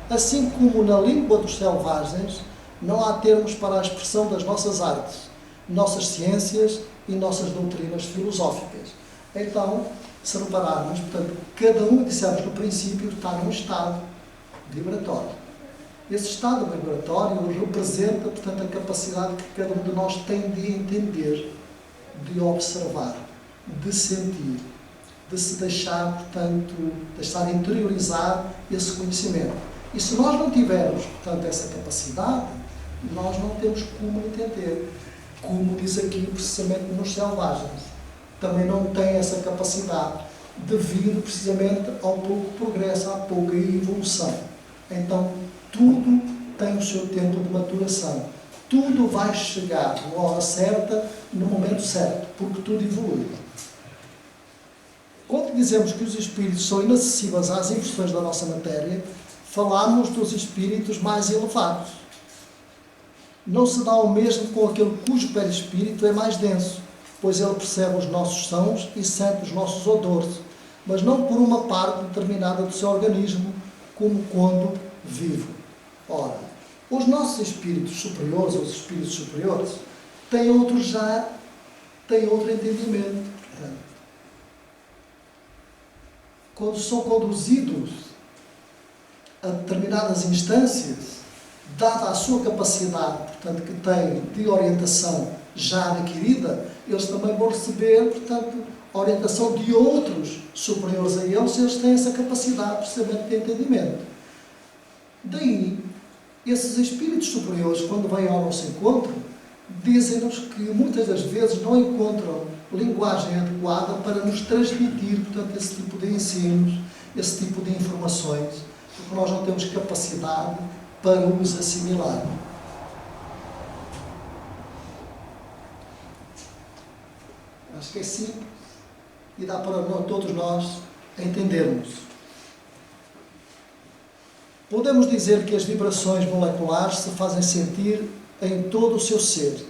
Assim como na língua dos selvagens não há termos para a expressão das nossas artes, nossas ciências e nossas doutrinas filosóficas. Então, se repararmos, portanto, cada um, dissemos no princípio, está num estado vibratório. Esse estado vibratório representa, portanto, a capacidade que cada um de nós tem de entender, de observar, de sentir, de se deixar, portanto, deixar interiorizar esse conhecimento. E se nós não tivermos, portanto, essa capacidade, nós não temos como entender. Como diz aqui, precisamente, nos selvagens. Também não tem essa capacidade devido, precisamente, ao pouco progresso, à pouca evolução. Então, tudo tem o seu tempo de maturação. Tudo vai chegar na hora certa, no momento certo, porque tudo evolui. Quando dizemos que os espíritos são inacessíveis às impressões da nossa matéria, falamos dos espíritos mais elevados. Não se dá o mesmo com aquele cujo perispírito é mais denso, pois ele percebe os nossos sons e sente os nossos odores, mas não por uma parte determinada do seu organismo, como quando vivo. Ora, os nossos espíritos superiores, os espíritos superiores, têm outro entendimento. Portanto, quando são conduzidos a determinadas instâncias, dada a sua capacidade, portanto, que têm de orientação já adquirida, eles também vão receber, portanto, a orientação de outros superiores a eles têm essa capacidade, precisamente, de entendimento. Daí, esses espíritos superiores, quando vêm ao nosso encontro, dizem-nos que muitas das vezes não encontram linguagem adequada para nos transmitir, portanto, esse tipo de ensinos, esse tipo de informações, porque nós não temos capacidade para os assimilar. Acho que é simples e dá para todos nós entendermos. Podemos dizer que as vibrações moleculares se fazem sentir em todo o seu ser,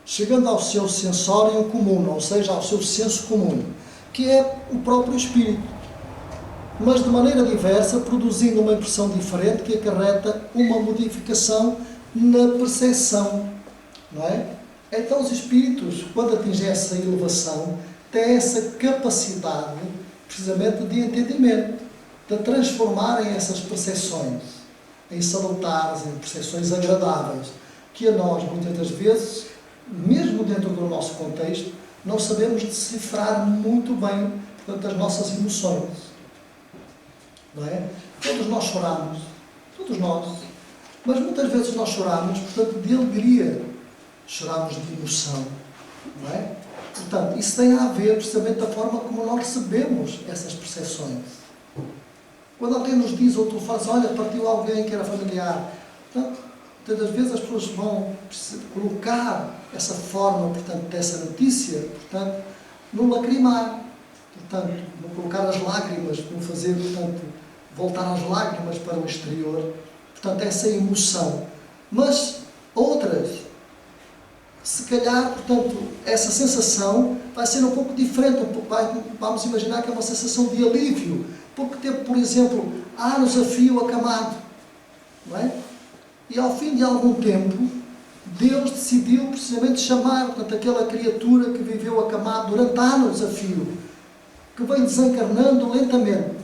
chegando ao seu sensorium comum, ou seja, ao seu senso comum, que é o próprio espírito, mas de maneira diversa, produzindo uma impressão diferente que acarreta uma modificação na percepção, não é? Então os espíritos, quando atingem essa elevação, têm essa capacidade, precisamente, de entendimento, de transformarem essas percepções em salutares, em percepções agradáveis, que a nós, muitas das vezes, mesmo dentro do nosso contexto, não sabemos decifrar muito bem, portanto, as nossas emoções. Não é? Todos nós choramos, todos nós, mas muitas vezes nós choramos, portanto, de alegria, choramos de emoção, não é? Portanto, isso tem a ver precisamente da forma como nós recebemos essas percepções. Quando alguém nos diz, ou tu fazes, olha, partiu alguém que era familiar, portanto, muitas das vezes as pessoas vão colocar essa forma, portanto, dessa notícia, portanto, no lacrimar, portanto, no colocar as lágrimas, no fazer, portanto, voltar as lágrimas para o exterior, portanto, essa emoção. Mas outras, se calhar, portanto, essa sensação vai ser um pouco diferente, vamos imaginar que é uma sensação de alívio, porque teve, por exemplo, anos a fio acamado, não é? E ao fim de algum tempo, Deus decidiu precisamente chamar, portanto, aquela criatura que viveu acamado durante anos a fio, que vem desencarnando lentamente.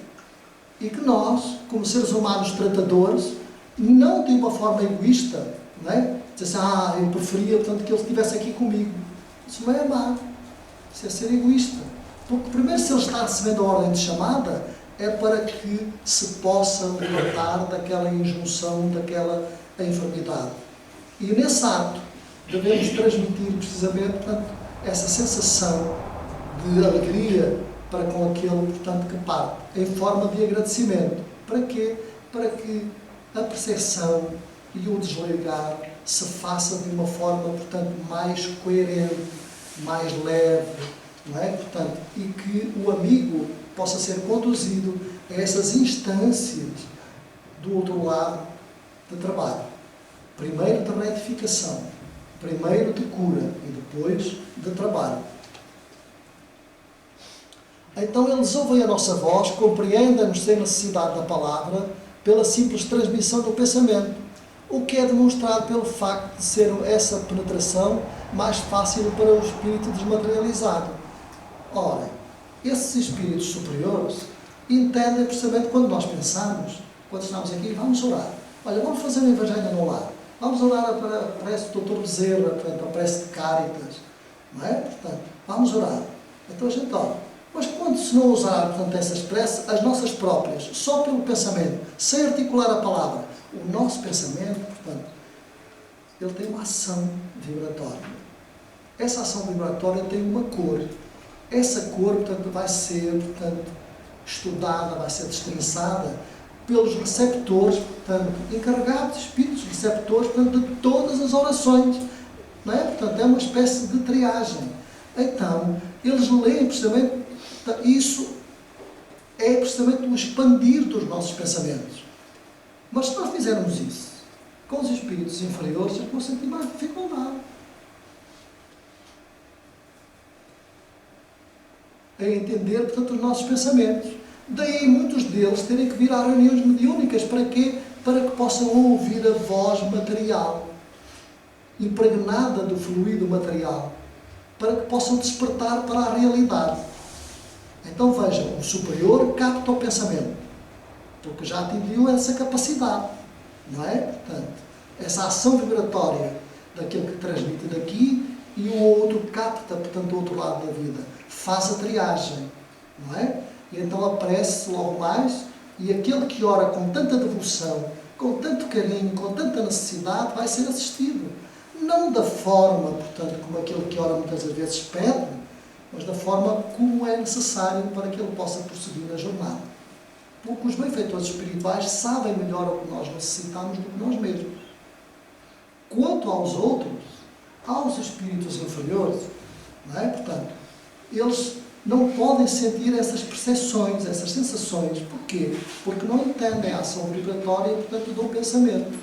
E que nós, como seres humanos tratadores, não de uma forma egoísta, não é? Dizer assim, eu preferia, portanto, que ele estivesse aqui comigo. Isso não é amar. Isso é ser egoísta. Porque primeiro, se ele está recebendo a ordem de chamada, é para que se possa libertar daquela injunção, daquela enfermidade. E nesse ato devemos transmitir precisamente, portanto, essa sensação de alegria para com aquele, portanto, que parte, em forma de agradecimento. Para quê? Para que a percepção e o desligar se faça de uma forma, portanto, mais coerente, mais leve, não é? Portanto, e que o amigo possa ser conduzido a essas instâncias do outro lado de trabalho. Primeiro de retificação, primeiro de cura e depois de trabalho. Então eles ouvem a nossa voz, compreendem-nos sem necessidade da palavra, pela simples transmissão do pensamento, o que é demonstrado pelo facto de ser essa penetração mais fácil para o espírito desmaterializado. Ora, esses espíritos superiores entendem precisamente quando nós pensamos, quando estamos aqui, vamos orar. Olha, vamos fazer um evangelho no lar. Vamos orar para a prece do Dr. Bezerra, portanto, a prece de Cáritas. Não é? Portanto, vamos orar. Então a gente ora. Mas quando se não usar, portanto, essas preces, as nossas próprias, só pelo pensamento, sem articular a palavra, o nosso pensamento, portanto, ele tem uma ação vibratória. Essa ação vibratória tem uma cor. Essa cor, portanto, vai ser, portanto, estudada, vai ser destrinçada pelos receptores, portanto, encarregados, espíritos receptores, portanto, de todas as orações. Não é? Portanto, é uma espécie de triagem. Então, eles leem precisamente, isso é precisamente o expandir dos nossos pensamentos. Mas se nós fizermos isso com os espíritos inferiores, eu vou sentir mais dificuldade em entender, portanto, os nossos pensamentos. Daí muitos deles terem que vir a reuniões mediúnicas. Para quê? Para que possam ouvir a voz material, impregnada do fluido material, para que possam despertar para a realidade. Então vejam, o superior capta o pensamento, porque já atingiu essa capacidade, não é? Portanto, essa ação vibratória daquele que transmite daqui, e o outro capta, portanto, do outro lado da vida. Faz a triagem, não é? E então aparece logo mais, e aquele que ora com tanta devoção, com tanto carinho, com tanta necessidade, vai ser assistido. Não da forma, portanto, como aquele que ora muitas vezes pede, mas da forma como é necessário para que ele possa prosseguir na jornada. Porque os benfeitores espirituais sabem melhor o que nós necessitamos do que nós mesmos. Quanto aos outros, aos espíritos inferiores, não é? Portanto, eles não podem sentir essas percepções, essas sensações. Porquê? Porque não entendem a ação vibratória, portanto, do pensamento.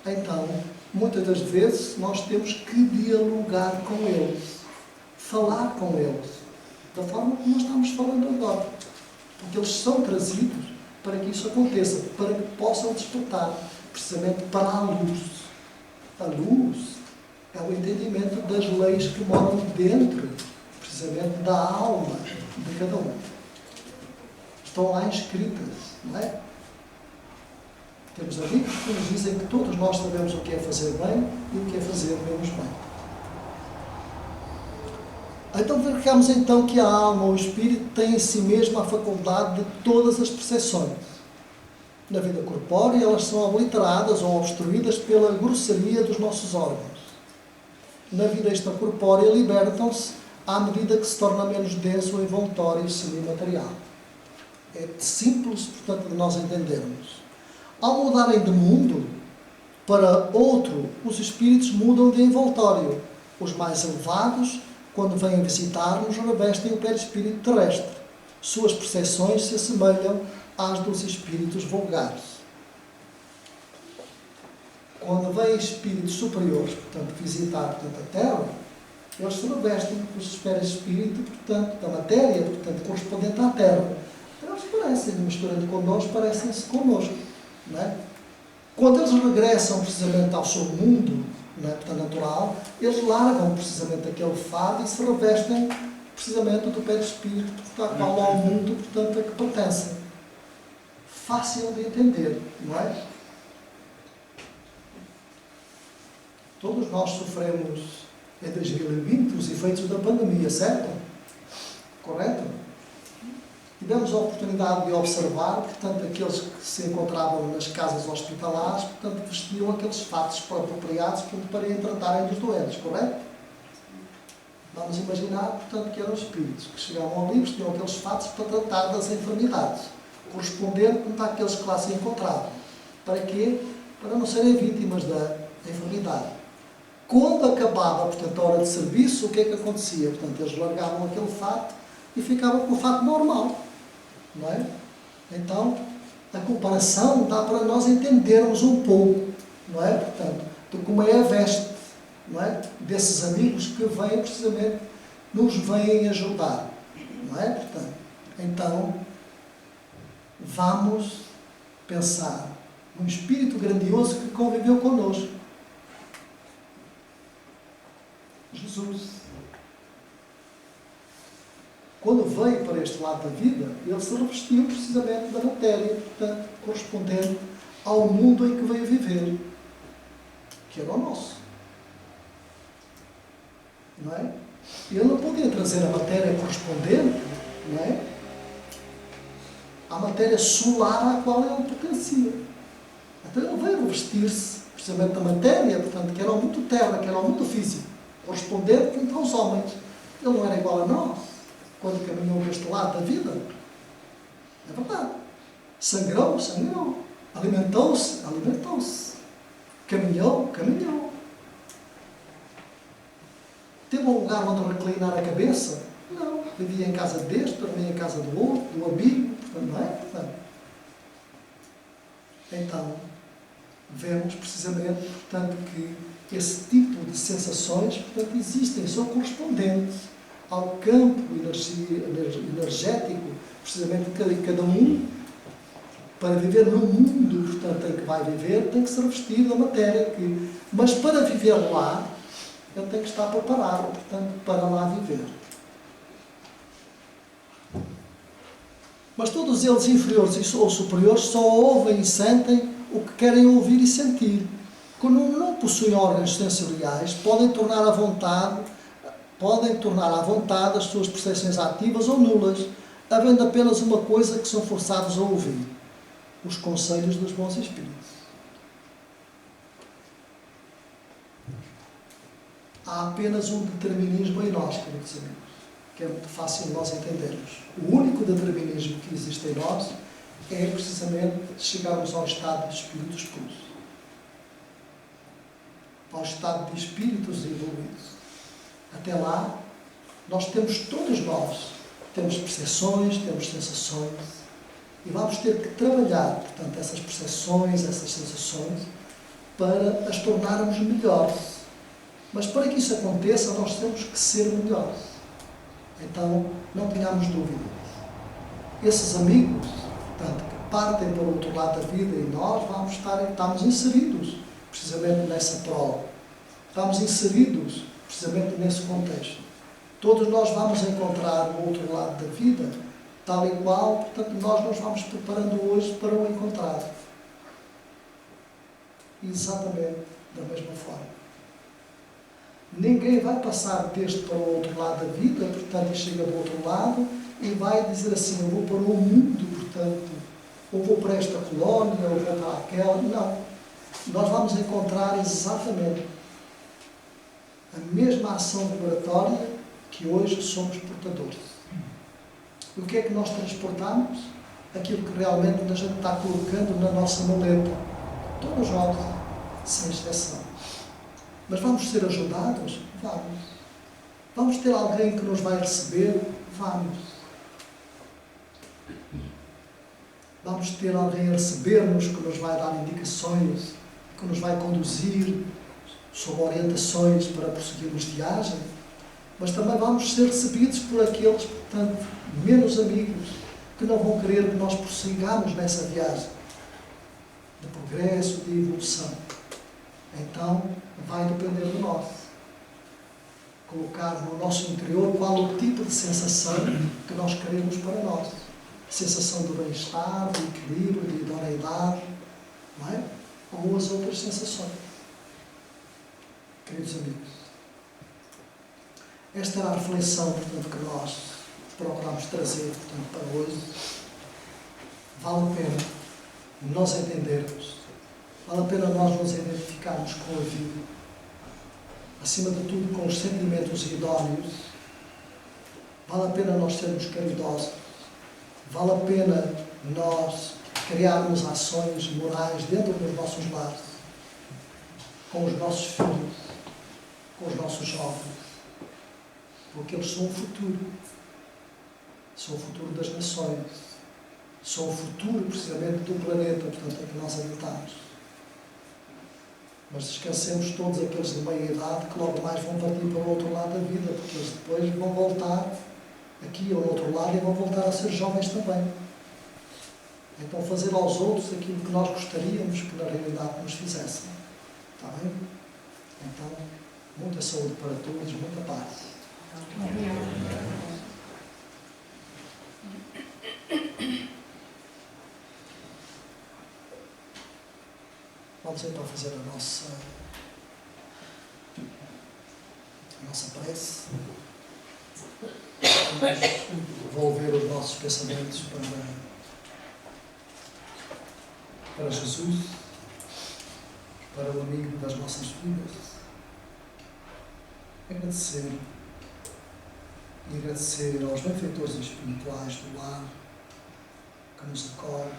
Então, muitas das vezes, nós temos que dialogar com eles, falar com eles, da forma como nós estamos falando agora. Porque eles são trazidos para que isso aconteça, para que possam despertar, precisamente para a luz. A luz é o entendimento das leis que moram dentro, precisamente, da alma de cada um. Estão lá escritas, não é? Temos amigos que nos dizem que todos nós sabemos o que é fazer bem e o que é fazer menos bem. Então verificamos então que a alma ou o espírito tem em si mesmo a faculdade de todas as percepções. Na vida corpórea elas são obliteradas ou obstruídas pela grosseria dos nossos órgãos. Na vida extracorpórea libertam-se à medida que se torna menos denso o envoltório semimaterial. É simples, portanto, de nós entendermos. Ao mudarem de mundo para outro, os espíritos mudam de envoltório. Os mais elevados, quando vêm visitar-nos, revestem o perispírito terrestre. Suas percepções se assemelham às dos espíritos vulgares. Quando vêm espíritos superiores, portanto, visitar, portanto, a Terra, eles se revestem os perispíritos, portanto, da matéria, portanto, correspondente à Terra. Eles parecem, misturando connosco, parecem-se connosco, não é? Quando eles regressam precisamente ao seu mundo, não é, portanto, natural, eles largam precisamente aquele fado e se revestem precisamente do perispírito, ao qual ao mundo, portanto, a que pertencem. fácil de entender, não é? Todos nós sofremos em 2020 os efeitos da pandemia, certo? Correto? Tivemos a oportunidade de observar, portanto, aqueles que se encontravam nas casas hospitalares, portanto, vestiam aqueles fatos apropriados para tratarem dos doentes, correto? Vamos imaginar, portanto, que eram espíritos que chegavam ali, vestiam aqueles fatos para tratar das enfermidades, correspondendo àqueles que lá se encontravam. Para quê? Para não serem vítimas da enfermidade. Quando acabava, portanto, a hora de serviço, o que é que acontecia? Portanto, eles largavam aquele fato e ficavam com o fato normal. Não é? Então, a comparação dá para nós entendermos um pouco, não é? Portanto, de como é a veste, não é? Desses amigos que vêm precisamente, nos vêm ajudar, não é? Portanto, então, vamos pensar num espírito grandioso que conviveu connosco. Jesus. Quando veio para este lado da vida, ele se revestiu precisamente da matéria, portanto, correspondente ao mundo em que veio viver, que era o nosso. Não é? Ele não podia trazer a matéria correspondente, não é? À matéria solar à qual ele pertencia. Então ele veio revestir-se precisamente da matéria, portanto, que era o mundo terra, que era o mundo físico, correspondente aos homens. Ele não era igual a nós. Quando caminhou deste lado da vida, é verdade. Sangrou, sangrou. Alimentou-se, alimentou-se. Caminhou, caminhou. Teve um lugar onde reclinar a cabeça? Não. Vivia em casa deste, dormia em casa do outro, do amigo, portanto, não é? Portanto, então, vemos precisamente, portanto, que esse tipo de sensações, portanto, existem, são correspondentes ao campo energético, precisamente de cada um, para viver no mundo, portanto, em que vai viver, tem que se revestir da matéria. Mas para viver lá, ele tem que estar preparado, portanto, para lá viver. Mas todos eles, inferiores ou superiores, só ouvem e sentem o que querem ouvir e sentir. Quando não possuem órgãos sensoriais, podem tornar à vontade as suas percepções ativas ou nulas, havendo apenas uma coisa que são forçados a ouvir: os conselhos dos bons espíritos. Há apenas um determinismo em nós, queridos amigos, que é muito fácil de nós entendermos. O único determinismo que existe em nós é precisamente chegarmos ao estado de espíritos puros, ao estado de espíritos evoluídos. Até lá, todos nós temos percepções, temos sensações, e vamos ter que trabalhar, portanto, essas percepções, essas sensações, para as tornarmos melhores. Mas para que isso aconteça, nós temos que ser melhores. Então, não tenhamos dúvidas. Esses amigos, portanto, que partem para o outro lado da vida, e nós estamos inseridos, precisamente nessa prova. Estamos inseridos precisamente nesse contexto. Todos nós vamos encontrar o outro lado da vida, tal e qual, portanto, nós nos vamos preparando hoje para o encontrar. Exatamente da mesma forma. Ninguém vai passar deste para o outro lado da vida, portanto, chega do outro lado e vai dizer assim: eu vou para o mundo, portanto, ou vou para esta colónia, ou vou para aquela. Não. Nós vamos encontrar exatamente a mesma ação vibratória que hoje somos portadores. O que é que nós transportamos? Aquilo que realmente a gente está colocando na nossa maleta. Todos nós, sem exceção. Mas vamos ser ajudados? Vamos. Vamos ter alguém que nos vai receber? Vamos. Vamos ter alguém a receber-nos que nos vai dar indicações, que nos vai conduzir sob orientações para prosseguirmos viagem, mas também vamos ser recebidos por aqueles, portanto, menos amigos, que não vão querer que nós prossigamos nessa viagem de progresso, de evolução. Então, vai depender de nós. Colocar no nosso interior qual o tipo de sensação que nós queremos para nós. sensação do bem-estar, do equilíbrio, de idoneidade, não é? Ou as outras sensações. Queridos amigos, esta era a reflexão, portanto, que nós procuramos trazer, portanto, para hoje. Vale a pena nós entendermos, vale a pena nós nos identificarmos com a vida, acima de tudo com os sentimentos idóneos, vale a pena nós sermos caridosos, vale a pena nós criarmos ações morais dentro dos nossos lares, com os nossos filhos, com os nossos jovens, porque eles são o futuro das nações, são o futuro precisamente do planeta, portanto, em que nós habitamos. Mas esquecemos todos aqueles de meia idade que logo mais vão partir para o outro lado da vida, porque eles depois vão voltar aqui ao outro lado e vão voltar a ser jovens também. Então fazer aos outros aquilo que nós gostaríamos que na realidade nos fizessem. Está bem? Então, muita saúde para todos, muita paz. Vamos então fazer a nossa prece. Vamos devolver os nossos pensamentos para Jesus, para o amigo das nossas vidas. Agradecer aos benfeitores espirituais do lar que nos acolhem,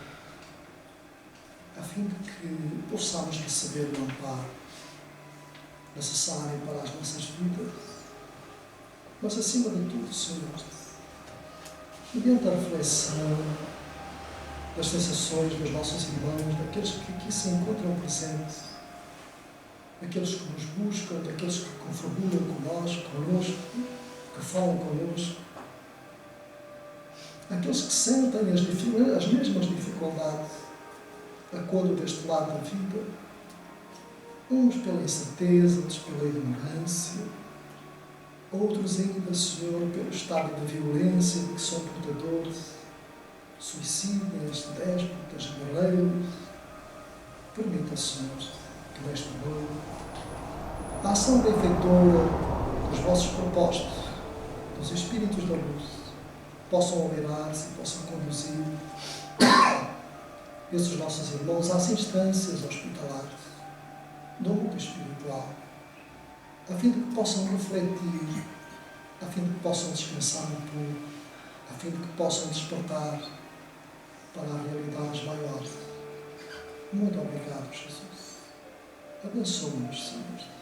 a fim de que possamos receber o amparo necessário para as nossas vidas, mas acima de tudo, Senhor, mediante a reflexão das sensações dos nossos irmãos, daqueles que aqui se encontram presentes, daqueles que nos buscam, daqueles que confabulam connosco, que falam connosco, aqueles que sentem as mesmas dificuldades a quando deste lado da vida, uns pela incerteza, outros pela ignorância, outros ainda, Senhor, pelo estado de violência de que são portadores, suicidas, déspotas, guerreiros. Permita, Senhor, que nesta noite a ação benfeitora dos vossos propósitos, dos Espíritos da Luz, possam operar-se e possam conduzir esses nossos irmãos às instâncias hospitalares do mundo espiritual, a fim de que possam refletir, a fim de que possam descansar um pouco, a fim de que possam despertar para realidades maiores. Muito obrigado, Jesus. Abençoa-nos, Senhor.